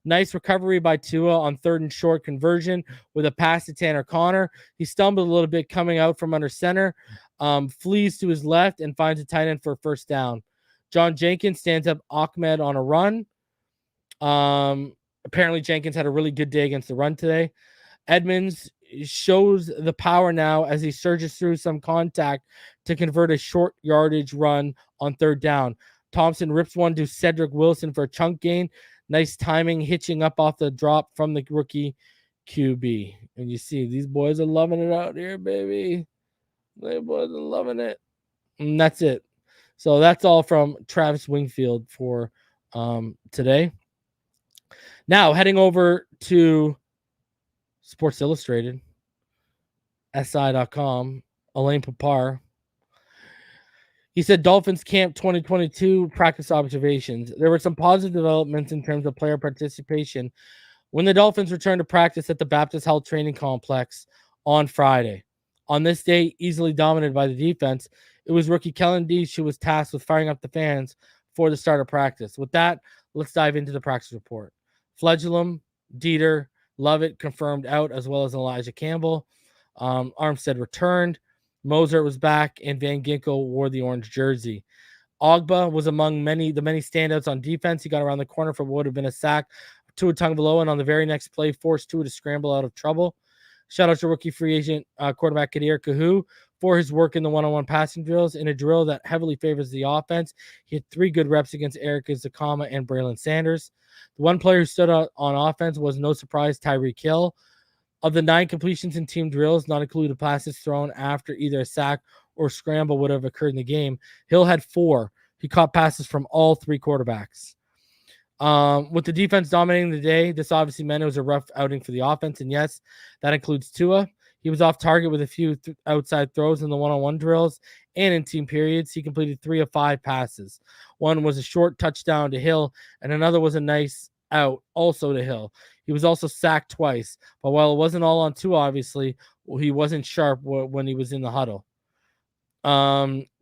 Nice recovery by Tua on 3rd and short conversion with a pass to Tanner Connor. He stumbled a little bit coming out from under center, flees to his left and finds a tight end for a first down. John Jenkins stands up Ahmed on a run. Apparently Jenkins had a really good day against the run today. Edmonds shows the power now as he surges through some contact to convert a short yardage run on 3rd down. Thompson rips one to Cedric Wilson for a chunk gain. Nice timing, hitching up off the drop from the rookie QB. And you see, these boys are loving it out here, baby. They boys are loving it. And that's it. So that's all from Travis Wingfield for today. Now, heading over to Sports Illustrated, SI.com, Elaine Papar. He said Dolphins Camp 2022 practice observations. There were some positive developments in terms of player participation when the Dolphins returned to practice at the Baptist Health Training Complex on Friday. On this day, easily dominated by the defense, it was rookie Kellen Deach who was tasked with firing up the fans for the start of practice. With that, let's dive into the practice report. Fledglum, Dieter, Lovett confirmed out, as well as Elijah Campbell. Armstead returned. Mozart was back, and Van Ginkel wore the orange jersey. Ogba was among the many standouts on defense. He got around the corner for what would have been a sack Tua Tagovailoa, and on the very next play, forced Tua to scramble out of trouble. Shout out to rookie free agent quarterback Kadir Kahu for his work in the one-on-one passing drills. In a drill that heavily favors the offense, he had 3 good reps against Erica Zakama and Braylon Sanders. The one player who stood out on offense was, no surprise, Tyreek Hill. Of the 9 completions in team drills, not including passes thrown after either a sack or scramble would have occurred in the game, Hill had 4. He caught passes from all 3 quarterbacks. With the defense dominating the day, this obviously meant it was a rough outing for the offense, and yes, that includes Tua. He was off target with a few outside throws in the one-on-one drills and in team periods. He completed 3 of 5 passes. One was a short touchdown to Hill, and another was a nice out also to Hill. He was also sacked twice, but while it wasn't all on Tua, obviously, he wasn't sharp when he was in the huddle.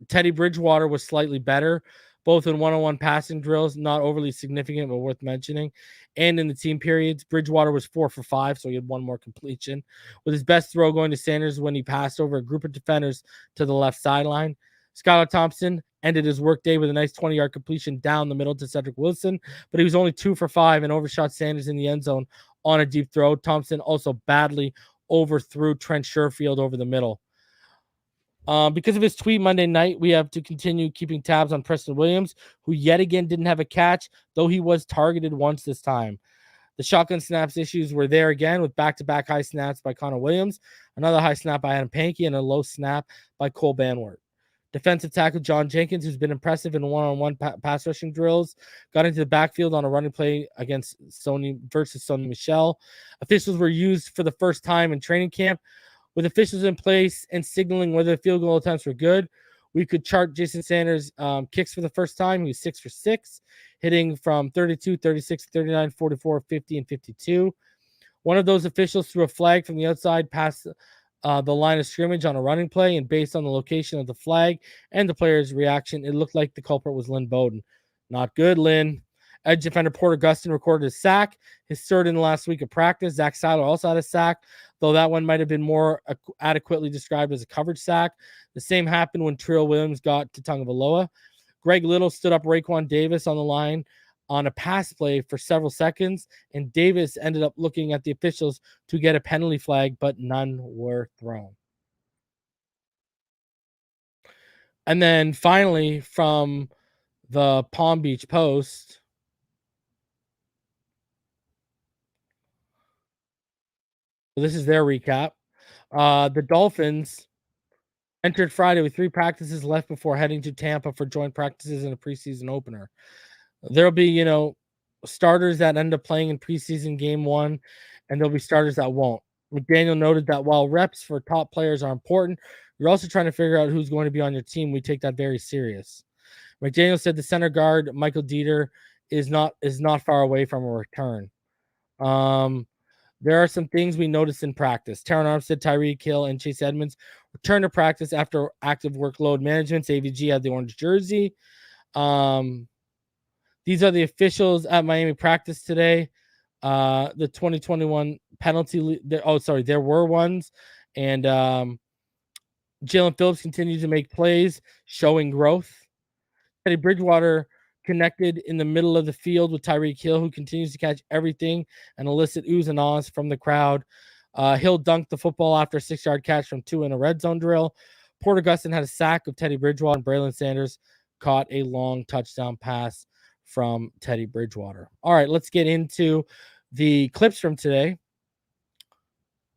Teddy Bridgewater was slightly better, both in one-on-one passing drills, not overly significant, but worth mentioning. And in the team periods, Bridgewater was 4 for 5, so he had 1 more completion, with his best throw going to Sanders when he passed over a group of defenders to the left sideline. Skylar Thompson ended his workday with a nice 20-yard completion down the middle to Cedric Wilson, but he was only 2 for 5 and overshot Sanders in the end zone on a deep throw. Thompson also badly overthrew Trent Sherfield over the middle. Because of his tweet Monday night, we have to continue keeping tabs on Preston Williams, who yet again didn't have a catch, though he was targeted once this time. The shotgun snaps issues were there again, with back-to-back high snaps by Connor Williams, another high snap by Adam Pankey, and a low snap by Cole Banwart. Defensive tackle John Jenkins, who's been impressive in one-on-one pass rushing drills, got into the backfield on a running play against Sony Michel. Officials were used for the first time in training camp. With officials in place and signaling whether the field goal attempts were good, we could chart Jason Sanders' kicks for the first time. He was 6 for 6, hitting from 32, 36, 39, 44, 50, and 52. One of those officials threw a flag from the outside past the line of scrimmage on a running play, and based on the location of the flag and the player's reaction, it looked like the culprit was Lynn Bowden. Not good, Lynn. Edge defender Porter Gustin recorded a sack, his 3rd in the last week of practice. Zach Seiler also had a sack, though that one might have been more adequately described as a coverage sack. The same happened when Trill Williams got to Tagovailoa. Greg Little stood up Raekwon Davis on the line on a pass play for several seconds, and Davis ended up looking at the officials to get a penalty flag, but none were thrown. And then finally, from the Palm Beach Post, this is their recap. The Dolphins entered Friday with 3 practices left before heading to Tampa for joint practices and a preseason opener. There'll be, starters that end up playing in preseason game 1, and there'll be starters that won't. McDaniel noted that while reps for top players are important, you're also trying to figure out who's going to be on your team. We take that very serious. McDaniel said the center guard, Michael Dieter, is not far away from a return. There are some things we noticed in practice. Terron Armstead, Tyreek Hill, and Chase Edmonds returned to practice after active workload management. AVG had the orange jersey. These are the officials at Miami practice today. The 2021 penalty. There were ones. And Jaylen Phillips continues to make plays, showing growth. Teddy Bridgewater connected in the middle of the field with Tyreek Hill, who continues to catch everything and elicit oohs and ahs from the crowd. Hill dunked the football after a 6-yard catch from Tua in a red zone drill. Porter Gustin had a sack of Teddy Bridgewater, and Braylon Sanders caught a long touchdown pass from Teddy Bridgewater. All right, let's get into the clips from today.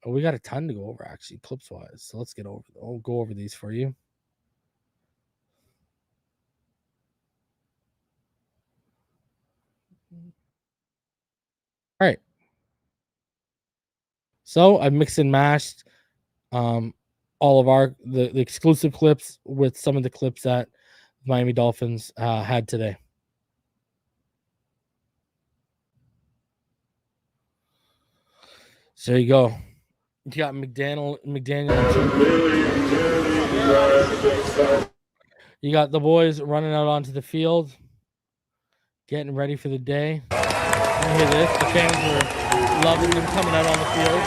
Oh, we got a ton to go over, actually, clips-wise. So let's go over these for you. All right. So I've mixed and mashed all of the exclusive clips with some of the clips that Miami Dolphins had today. So there you go. You got McDaniel. You got the boys running out onto the field, getting ready for the day. You hear this? The fans were loving them coming out on the field.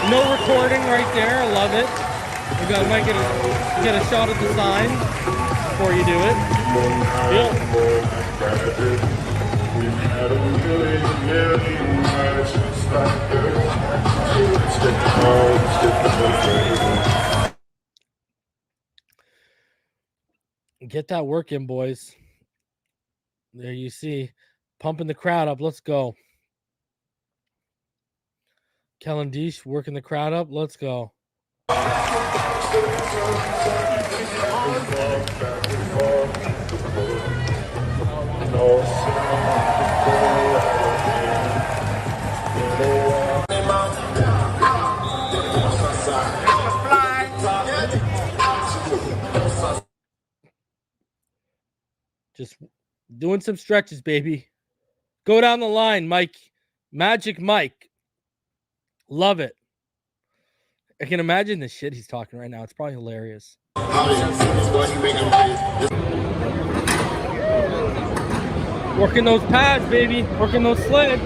No recording right there. I love it. You might get a shot at the sign before you do it. Yep. Get that work in, boys. There you see. Pumping the crowd up. Let's go. Kellen Deesh working the crowd up. Let's go. Just doing some stretches, baby. Go down the line, Mike. Magic Mike. Love it. I can imagine the shit he's talking right now. It's probably hilarious. Working those pads, baby. Working those sleds.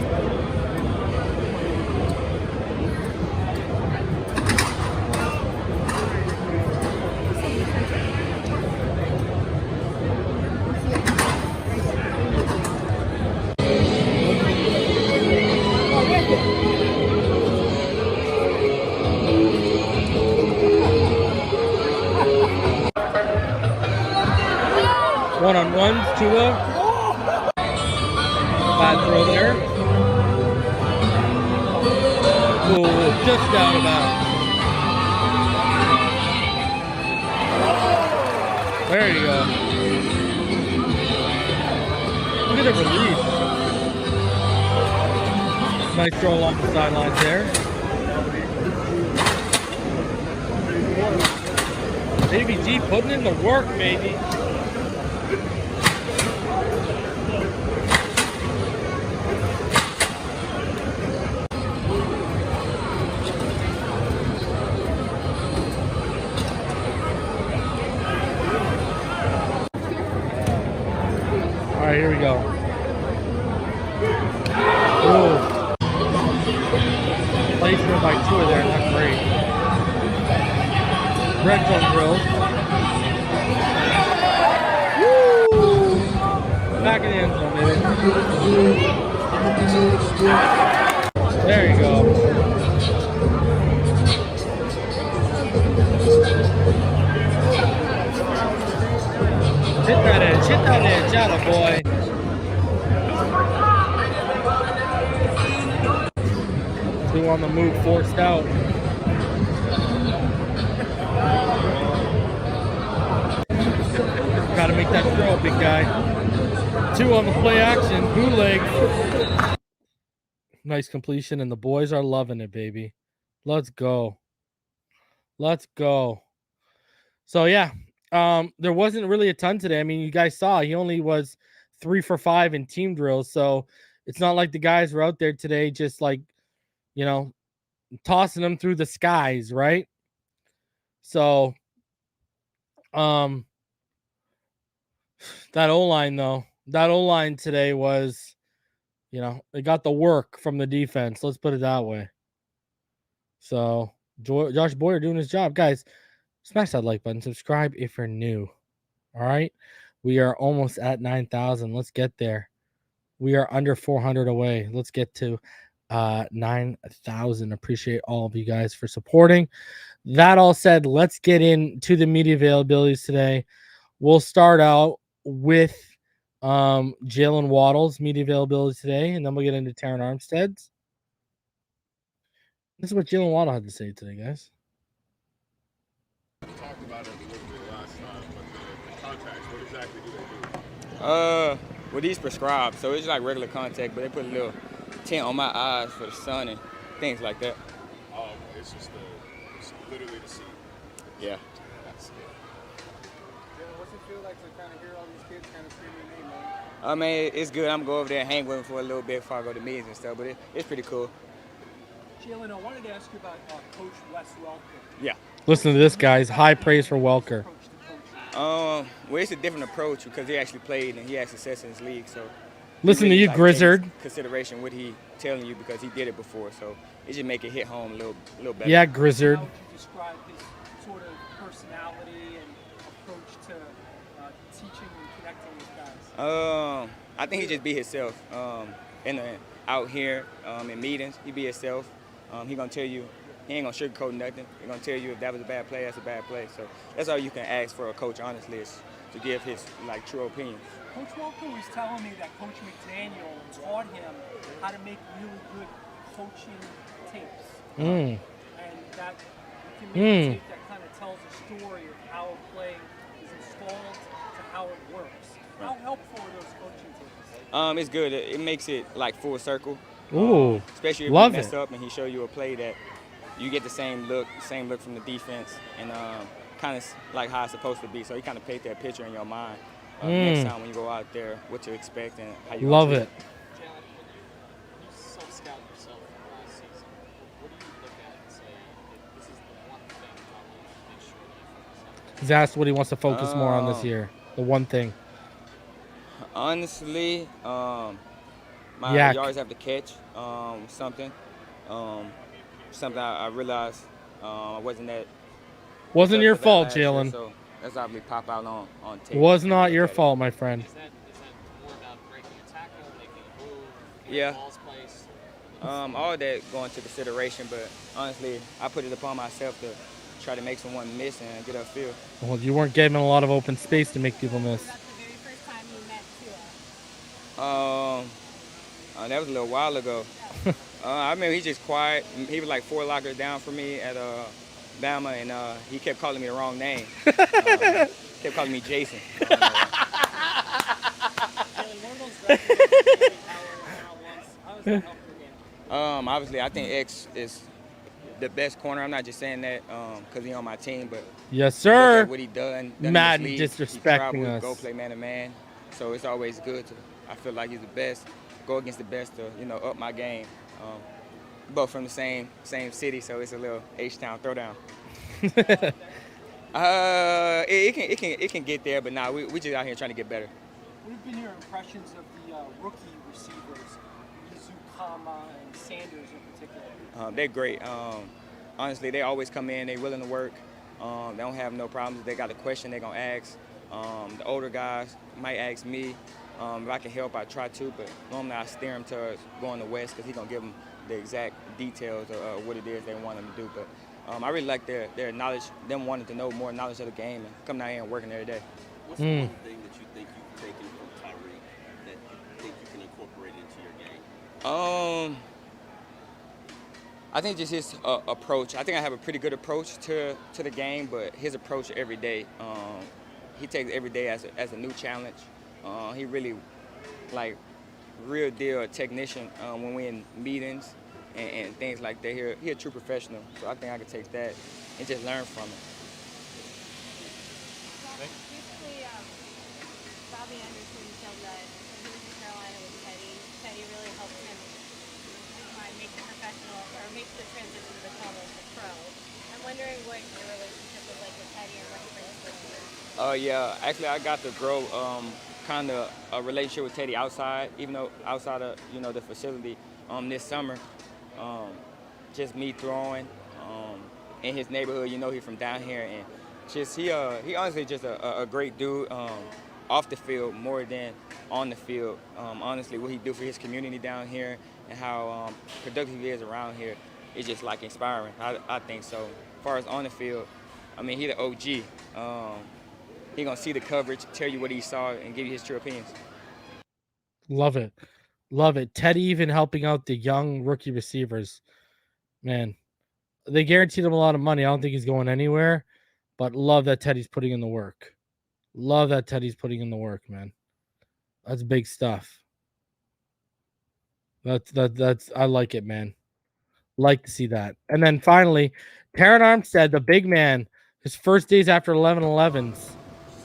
One-on-ones, Tua. Bad throw there. Ooh, just out of bounds. There you go. Look at the release. Nice throw along the sidelines there. Baby G putting in the work, baby. All right, here we go. Ooh. Placement by Tua there, not great. Red zone drill. Woo! Back in the end zone, baby. There you go. Hit that edge, atta boy. Two on the move, forced out. Gotta make that throw, big guy. Two on the play action, bootleg. Nice completion, and the boys are loving it, baby. Let's go. Let's go. So, yeah. There wasn't really a ton today. I mean, you guys saw he only was 3 for 5 in team drills. So it's not like the guys were out there today just like, you know, tossing them through the skies, right? So, that O-line though, that O-line today was, you know, they got the work from the defense. Let's put it that way. So Josh Boyer doing his job, guys. Smash that like button. Subscribe if you're new. All right. We are almost at 9,000. Let's get there. We are under 400 away. Let's get to 9,000. Appreciate all of you guys for supporting. That all said, let's get into the media availabilities today. We'll start out with Jaylen Waddle's media availability today, and then we'll get into Terron Armstead's. This is what Jaylen Waddle had to say today, guys. We talked about it a little bit last time, but the contacts, what exactly do they do? Well, these prescribed, so it's like regular contact, but they put a little tint on my eyes for the sun and things like that. Oh, it's just it's literally to see. Yeah. That's it. What's it feel like to kind of hear all these kids kind of screaming your name, man? I mean, it's good. I'm going to go over there and hang with them for a little bit before I go to meetings and stuff, but it's pretty cool. Jaylen, I wanted to ask you about Coach Wes Welker. Yeah. Listen to this, guys. High praise for Welker. Well, it's a different approach because he actually played and he had success in his league. So listen to you, like, Grizzard. Consideration what he telling you because he did it before, so it just make it hit home a little better. Yeah, Grizzard. How would you describe his sort of personality and approach to teaching and connecting with guys? I think he just be himself. Out here in meetings, he be himself. He gonna tell you, he ain't gonna sugarcoat nothing. He gonna tell you if that was a bad play, that's a bad play. So that's all you can ask for a coach, honestly, is to give his like true opinion. Coach Walker was telling me that Coach McDaniel taught him how to make really good coaching tapes. And that you can make a tape that kind of tells a story of how a play is installed to how it works. How helpful are those coaching tapes? It's good. It makes it like full circle. Ooh, especially if love you mess it. up and he show you a play that you get the same look from the defense, and kind of like how it's supposed to be. So you kind of paint that picture in your mind next time when you go out there, what to expect and how you Love it. Jaylen, when you self-scout yourself from last season, what do you look at and say, this is the one thing I want to make sure that you focus on? He's asked what he wants to focus more on this year. The one thing. Honestly, my Yak. yards after catch, something I realized wasn't that. Wasn't your was that fault, last year, Jaylen. So that's obviously pop out on tape. Was not your fault, my friend. Is that more about breaking a tackle, making a move, Yeah. balls placed? All that go into consideration, but honestly, I put it upon myself to try to make someone miss and get upfield. Well, you weren't given a lot of open space to make people miss. That's the very first time you met Tua. That was a little while ago. I remember he's just quiet. He was like 4 lockers down from me at Bama, and he kept calling me the wrong name. Kept calling me Jason. Jaylen, one of those guys who carry power out once, how does that help your game? Obviously, I think X is the best corner. I'm not just saying that because he's on my team, but Yes, look sir. at what he done in Madden this league. disrespecting he us. Go play man to man, so it's always good to. I feel like he's the best. Go against the best to up my game. Both from the same city, so it's a little H-Town throwdown. It can get there, but we just out here trying to get better. What have been your impressions of the rookie receivers, Kama and Sanders in particular? They're great. Honestly, they always come in. They're willing to work. They don't have no problems. If they got a question, they're going to ask. The older guys might ask me. If I can help, I try to, but normally I steer them towards going to West because he's going to give them the exact details of what it is they want them to do. But I really like their knowledge, them wanting to know more knowledge of the game and come down here and working every day. What's the one thing that you think you've taken from Tyreek that you think you can incorporate into your game? I think just his approach. I think I have a pretty good approach to the game, but his approach every day, he takes every day as a new challenge. He really, like, real deal technician when we're in meetings and things like that. He's a true professional, so I think I can take that and just learn from it. Basically, Bobby Anderson said that when he was in Carolina with Teddy really helped him make the professional or make the transition to become a pro. I'm wondering what your relationship was like with Teddy and what he brings to the team. Yeah, actually I got to grow kind of a relationship with Teddy outside, even though outside of the facility this summer. Just me throwing in his neighborhood. He's from down here, and just he honestly just a great dude off the field more than on the field. Honestly, what he do for his community down here and how productive he is around here is just like inspiring. I think so. As far as on the field, I mean, he the OG. He gonna see the coverage, tell you what he saw, and give you his true opinions. Love it. Love it. Teddy even helping out the young rookie receivers. Man, they guaranteed him a lot of money. I don't think he's going anywhere, but love that Teddy's putting in the work. Love that Teddy's putting in the work, man. That's big stuff. That's I like it, man. Like to see that. And then finally, Terron Armstead, the big man, his first days after 11-11s.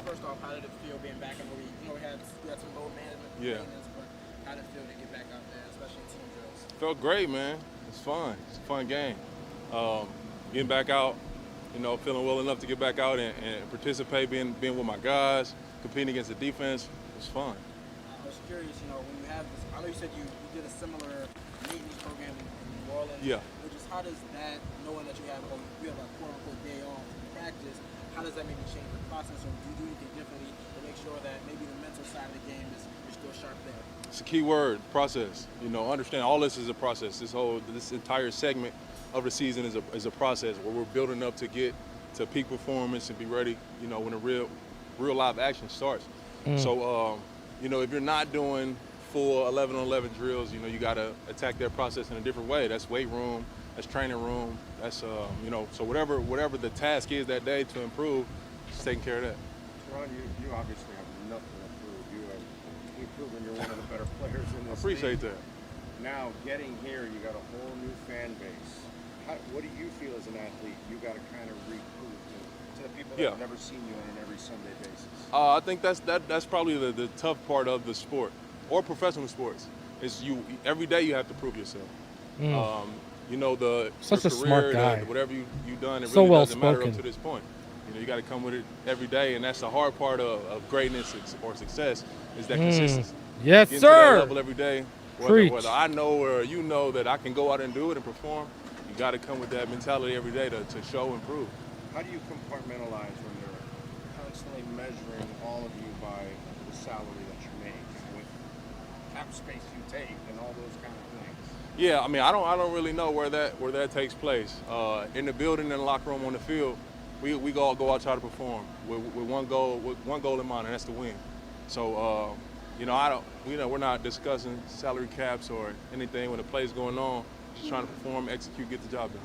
First off, how did it feel being back? I know we had some load management. Yeah. But how did it feel to get back out there, especially in team drills? Felt great, man. It's fun. It's a fun game. Getting back out, feeling well enough to get back out and participate, being with my guys, competing against the defense. It was fun. I was curious, when you have this, I know you said you did a similar maintenance program in New Orleans. Yeah. But just how does that, knowing that you have a quote-unquote day off to practice, how does that maybe change the process, or do you do anything differently to make sure that maybe the mental side of the game is still sharp there? It's a key word, process. You know, understand all this is a process. This entire segment of the season is a process where we're building up to get to peak performance and be ready, you know, when the real live action starts. So, you know, if you're not doing full 11-on-11 drills, you know, you got to attack that process in a different way. That's weight room, that's training room, that's, you know, so whatever the task is that day to improve, just taking care of that. Terron, you obviously have nothing to prove. You've proven you're one of the better players in this I appreciate league. that. Now, getting here, you got a whole new fan base. What do you feel as an athlete you got to kind of reprove to the people that have never seen you on an every Sunday basis? I think that's probably the tough part of the sport or professional sports is every day you have to prove yourself. You know, Such your a career, smart guy. whatever you've done, it So really well doesn't matter spoken. up to this point. You know, you got to come with it every day, and that's the hard part of greatness or success is that consistency. Yes, Getting to that sir. level every day, Preach. whether I know or you know that I can go out and do it and perform, you got to come with that mentality every day to show and prove. How do you compartmentalize when they're constantly measuring all of you by the salary that you make, with cap space you take, and all those kind of things? Yeah, I mean, I don't really know where that takes place. In the building, in the locker room, on the field, we all go out try to perform with one goal in mind, and that's to win. So, you know, we're not discussing salary caps or anything when the play's going on. Just trying to perform, execute, get the job done.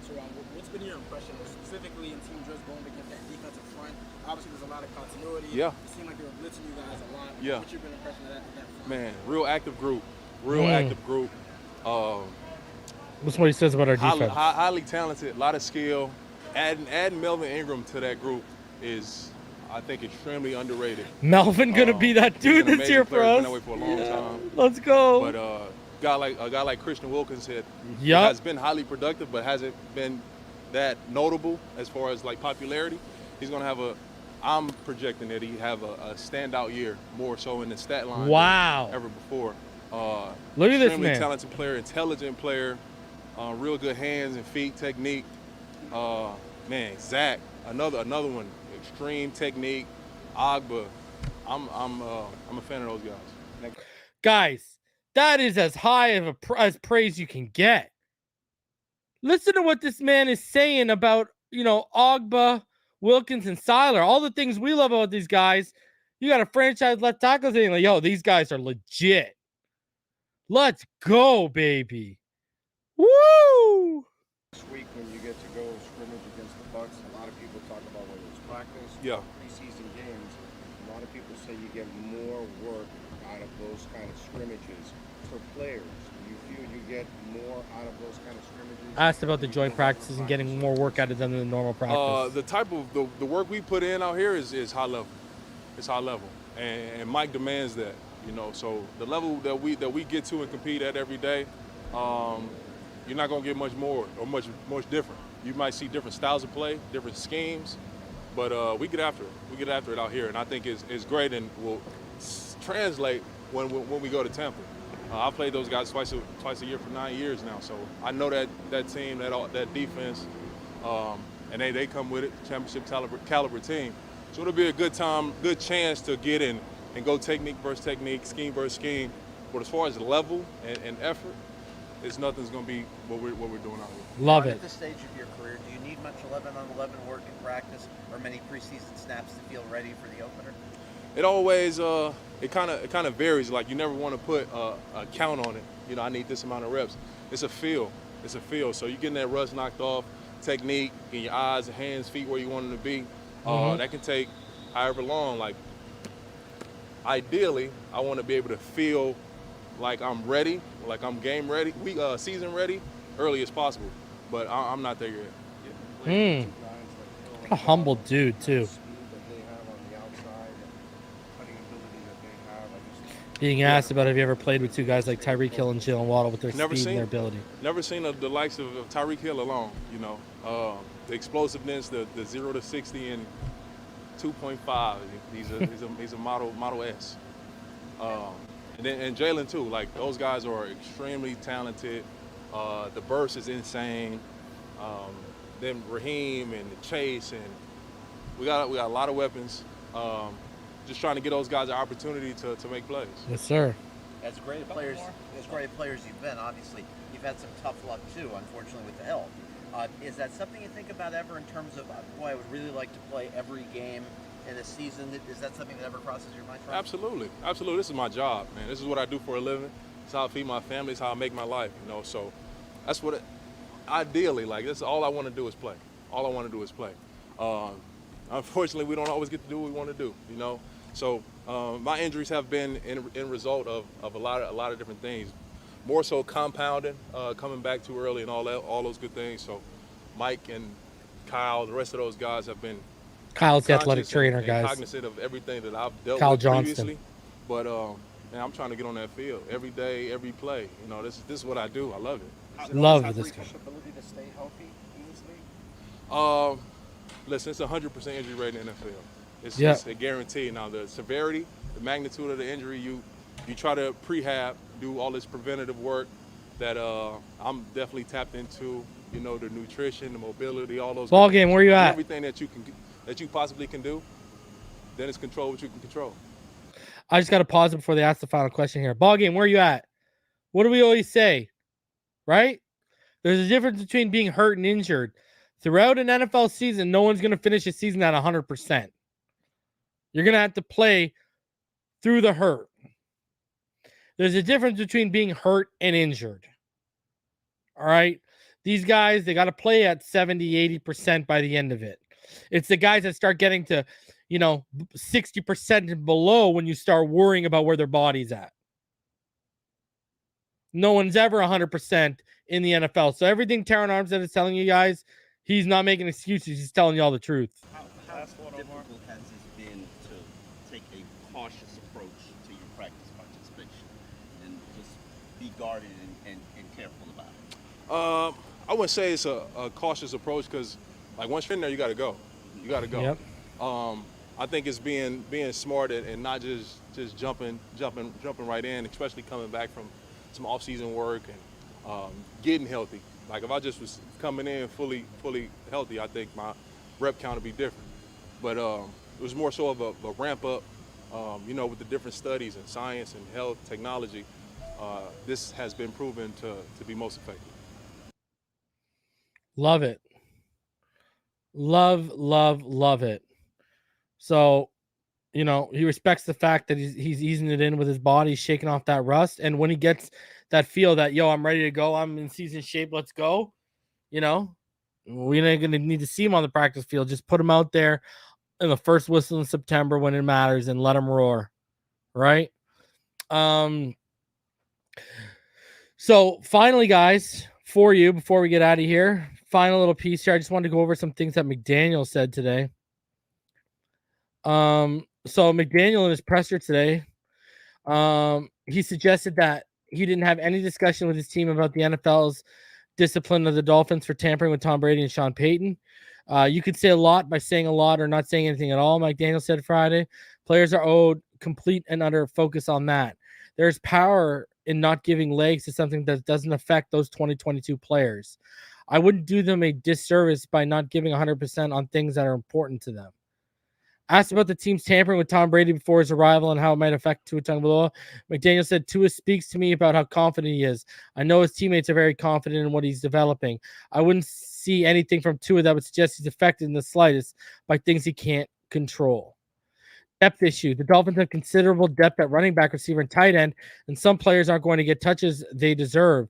So, what's been your impression, specifically in team drills going against that defensive front? Obviously, there's a lot of continuity. Yeah. It seemed like they were blitzing you guys a lot. Yeah. What's your impression of that front? Man, real active group. Active group. That's what he says about our defense. Highly talented, a lot of skill. Adding Melvin Ingram to that group is, I think, extremely underrated. Melvin gonna be that dude He's an this year amazing for player. us. Been that way for a long time. Let's go. But a guy like Christian Wilkins who Yup. has been highly productive, but hasn't been that notable as far as like popularity. He's gonna have I'm projecting that he have a standout year, more so in the stat line Wow. than ever before. Look at this Extremely man. talented player, intelligent player, real good hands and feet technique. Man, Zach, another one, extreme technique. Agba, I'm a fan of those guys. Guys, that is as high of as praise you can get. Listen to what this man is saying about, you know, Agba, Wilkins, and Seiler. All the things we love about these guys. You got a franchise left tackle saying, like, yo, these guys are legit. Let's go, baby. Woo! This week when you get to go scrimmage against the Bucks, a lot of people talk about whether it's practice or preseason games. A lot of people say you get more work out of those kind of scrimmages for players. Do you feel you get more out of those kind of scrimmages? I asked about the joint practices and getting more work out of them than the normal practice. The type of the work we put in out here is high level. It's high level, and Mike demands that. You know, so the level that we get to and compete at every day, you're not gonna get much more or much different. You might see different styles of play, different schemes, but we get after it. We get after it out here, and I think it's great and will translate when we go to Tampa. I've played those guys twice a year for 9 years now, so I know that team, that defense, and they come with it, championship caliber team. So it'll be a good chance to get in and go technique versus technique, scheme versus scheme. But as far as level and effort, nothing's going to be what we're doing out here. Love it. At this stage of your career, do you need much 11-on-11 work in practice or many preseason snaps to feel ready for the opener? It always it kind of varies. Like you never want to put a count on it. You know, I need this amount of reps. It's a feel. It's a feel. So you're getting that rust knocked off, technique in your eyes, hands, feet where you want them to be. That can take however long. Like ideally, I want to be able to feel like I'm ready, like I'm game ready, season ready, early as possible. But I'm not there yet. A humble dude too. Being asked about have you ever played with two guys like Tyreek Hill and Jaylen Waddle with their speed and their ability. Never seen the likes of Tyreek Hill alone. You know, the explosiveness, the 0 to 60 in 2.5. He's a model S. And Jaylen too. Like those guys are extremely talented. The burst is insane. Then Raheem and Chase and we got a lot of weapons. Just trying to get those guys an opportunity to make plays. Yes, sir. As great players you've been, obviously, you've had some tough luck too, unfortunately, with the health. Is that something you think about ever in terms of, boy, I would really like to play every game in a season? Is that something that ever crosses your mind? Absolutely. This is my job, man. This is what I do for a living. It's how I feed my family. It's how I make my life, you know. So that's what, ideally, like, this is all I want to do is play. All I want to do is play. Unfortunately, we don't always get to do what we want to do, you know. So my injuries have been in result of a lot of different things. More so compounding, coming back too early and all those good things. So Mike and Kyle, the rest of those guys have been Kyle's the athletic trainer, and guys. cognizant of everything that I've dealt Kyle with Johnston. previously. But man, I'm trying to get on that field every day, every play. You know, this is what I do. I love it. Love this guy. Ability to stay healthy easily? Listen, it's 100% injury rate in the NFL. Yeah. It's a guarantee. Now, the severity, the magnitude of the injury, you try to prehab, do all this preventative work that I'm definitely tapped into. You know, the nutrition, the mobility, all those. Ball game, where you at? Everything that you possibly can do. Then it's control what you can control. I just got to pause it before they ask the final question here. Ball game, where you at? What do we always say? Right? There's a difference between being hurt and injured. Throughout an NFL season, no one's going to finish a season at 100%. You're going to have to play through the hurt. There's a difference between being hurt and injured. All right? These guys, they got to play at 70, 80% by the end of it. It's the guys that start getting to, 60% and below when you start worrying about where their body's at. No one's ever 100% in the NFL. So everything Terron Armstead is telling you guys, he's not making excuses. He's telling you all the truth. How difficult has it been to take a cautious approach to your practice participation and just be guarded and careful about it? I wouldn't say it's a cautious approach because, like, once you're in there, you got to go. You got to go. Yep. I think it's being smart and not just jumping right in, especially coming back from some off-season work and getting healthy. Like, if I just was coming in fully healthy, I think my rep count would be different. But it was more so of a ramp up, with the different studies in science and health technology. This has been proven to be most effective. Love it. Love it. So, he respects the fact that he's easing it in with his body, shaking off that rust. And when he gets that feel that, I'm ready to go, I'm in season shape, let's go, we're not going to need to see him on the practice field. Just put him out there in the first whistle in September when it matters and let him roar, right? So finally, guys, for you, before we get out of here, final little piece here. I just wanted to go over some things that McDaniel said today. So McDaniel in his presser today, he suggested that he didn't have any discussion with his team about the NFL's discipline of the Dolphins for tampering with Tom Brady and Sean Payton. You could say a lot by saying a lot or not saying anything at all. McDaniel said Friday, players are owed complete and utter focus on that. There's power in not giving legs to something that doesn't affect those 2022 players. I wouldn't do them a disservice by not giving 100% on things that are important to them. Asked about the team's tampering with Tom Brady before his arrival and how it might affect Tua Tagovailoa, McDaniel said, Tua speaks to me about how confident he is. I know his teammates are very confident in what he's developing. I wouldn't see anything from Tua that would suggest he's affected in the slightest by things he can't control. Depth issue. The Dolphins have considerable depth at running back, receiver, and tight end, and some players aren't going to get touches they deserve.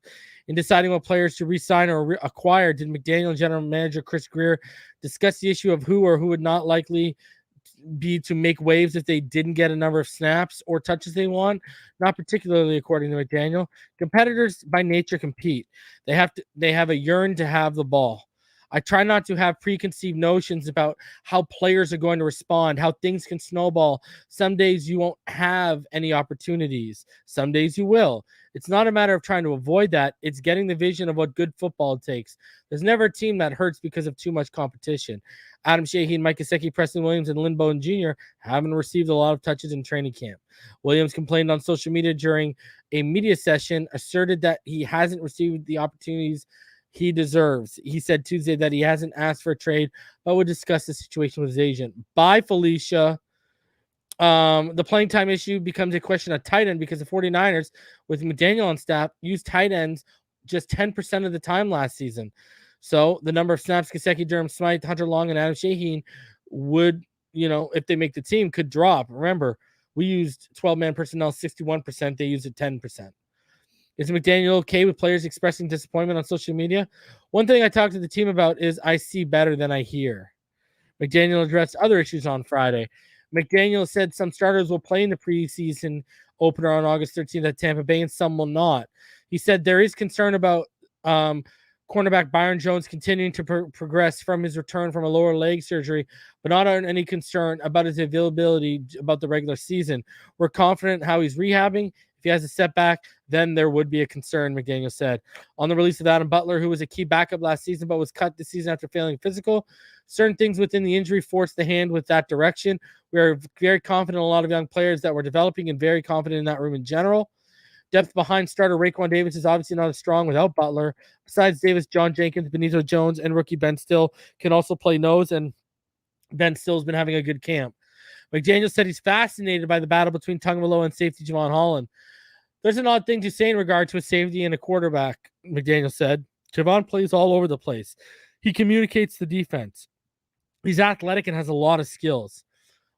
In deciding what players to re-sign or acquire, did McDaniel and General Manager Chris Greer discuss the issue of who or who would not likely be to make waves if they didn't get a number of snaps or touches they want? Not particularly, according to McDaniel. Competitors by nature compete. They have a yearn to have the ball. I try not to have preconceived notions about how players are going to respond, how things can snowball. Some days you won't have any opportunities. Some days you will. It's not a matter of trying to avoid that. It's getting the vision of what good football takes. There's never a team that hurts because of too much competition. Adam Shaheen, Mike Gesicki, Preston Williams, and Lynn Bowden Jr. haven't received a lot of touches in training camp. Williams complained on social media during a media session, asserted that he hasn't received the opportunities he deserves. He said Tuesday that he hasn't asked for a trade, but would discuss the situation with his agent. Bye, Felicia. The playing time issue becomes a question of tight end because the 49ers, with McDaniel on staff, used tight ends just 10% of the time last season. So the number of snaps Gesicki, Durham Smythe, Hunter Long, and Adam Shaheen would, if they make the team, could drop. Remember, we used 12-man personnel 61%. They used it 10%. Is McDaniel okay with players expressing disappointment on social media? One thing I talked to the team about is I see better than I hear. McDaniel addressed other issues on Friday. McDaniel said some starters will play in the preseason opener on August 13th at Tampa Bay and some will not. He said there is concern about cornerback Byron Jones continuing to progress from his return from a lower leg surgery, but not on any concern about his availability about the regular season. We're confident how he's rehabbing. If he has a setback, then there would be a concern, McDaniel said. On the release of Adam Butler, who was a key backup last season but was cut this season after failing physical, certain things within the injury forced the hand with that direction. We are very confident in a lot of young players that we're developing and very confident in that room in general. Depth behind starter Raekwon Davis is obviously not as strong without Butler. Besides Davis, John Jenkins, Benito Jones, and rookie Ben Still can also play nose, and Ben Still's been having a good camp. McDaniel said he's fascinated by the battle between Tagovailoa and safety Javon Holland. There's an odd thing to say in regard to a safety and a quarterback, McDaniel said. Javon plays all over the place. He communicates the defense. He's athletic and has a lot of skills.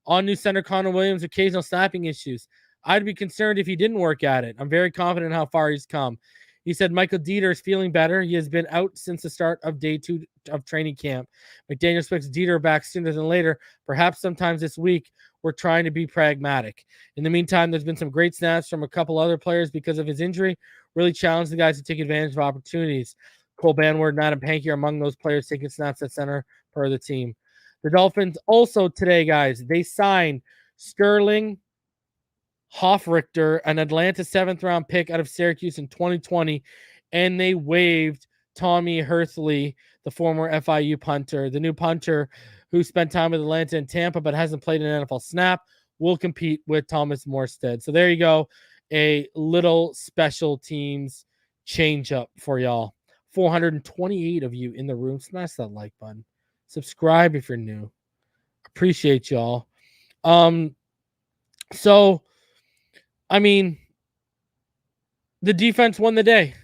On new center Connor Williams, occasional snapping issues. I'd be concerned if he didn't work at it. I'm very confident in how far he's come. He said Michael Dieter is feeling better. He has been out since the start of day 2 of training camp. McDaniel expects Dieter back sooner than later, perhaps sometimes this week. We're trying to be pragmatic. In the meantime, there's been some great snaps from a couple other players because of his injury. Really challenged the guys to take advantage of opportunities. Cole Banward and Adam Pankey are among those players taking snaps at center per the team. The Dolphins also today, guys, they signed Sterling Hofrichter, an Atlanta 7th-round pick out of Syracuse in 2020, and they waived Tommy Hursley, the former FIU punter. The new punter who spent time with Atlanta and Tampa but hasn't played an NFL snap will compete with Thomas Morstead. So there you go, a little special teams change up for y'all. 428 of you in the room. Smash that like button. Subscribe if you're new. Appreciate y'all. So, I mean, the defense won the day.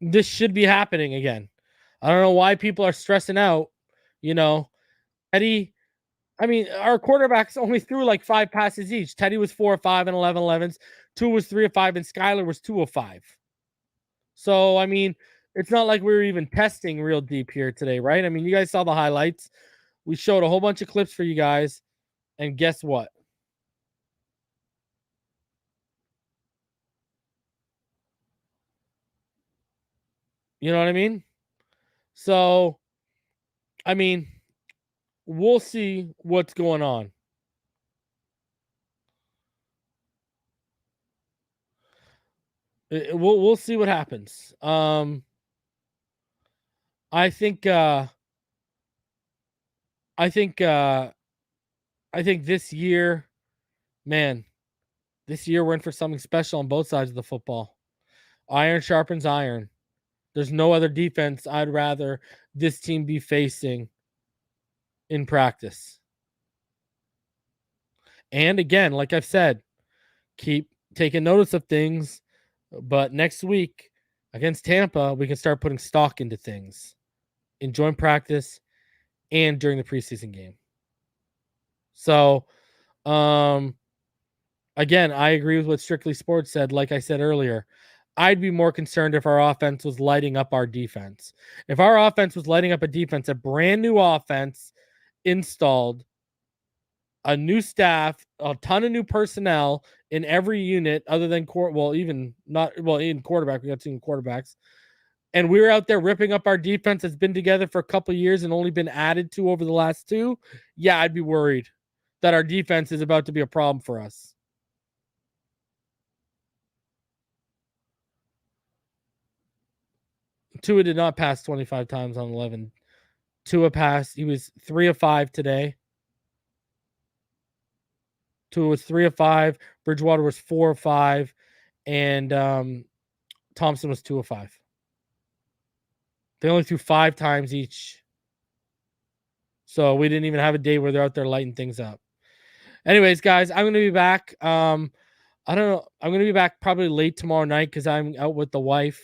This should be happening again. I don't know why people are stressing out. Teddy, our quarterbacks only threw like 5 passes each. Teddy was 4 of 5 and 11-11s. Tua was 3 of 5, and Skyler was 2 of 5. So, it's not like we were even testing real deep here today, right? You guys saw the highlights. We showed a whole bunch of clips for you guys. And guess what? You know what I mean? So, we'll see what's going on. We'll see what happens. I think this year, this year we're in for something special on both sides of the football. Iron sharpens iron. There's no other defense I'd rather this team be facing in practice. And again, like I've said, keep taking notice of things. But next week against Tampa, we can start putting stock into things in joint practice and during the preseason game. So, again, I agree with what Strictly Sports said. Like I said earlier, I'd be more concerned if our offense was lighting up our defense. If our offense was lighting up a defense, a brand new offense installed, a new staff, a ton of new personnel in every unit other than in quarterback, we got 2 quarterbacks. And we were out there ripping up our defense that's been together for a couple of years and only been added to over the last 2. Yeah, I'd be worried that our defense is about to be a problem for us. Tua did not pass 25 times on 11. Tua passed. He was 3 of 5 today. Tua was 3 of 5. Bridgewater was 4 of 5. And Thompson was 2 of 5. They only threw 5 times each. So we didn't even have a day where they're out there lighting things up. Anyways, guys, I'm going to be back. I don't know. I'm going to be back probably late tomorrow night because I'm out with the wife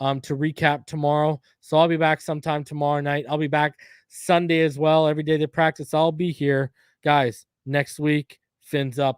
to recap tomorrow. So I'll be back sometime tomorrow night. I'll be back Sunday as well. Every day they practice, I'll be here. Guys, next week, Fins up.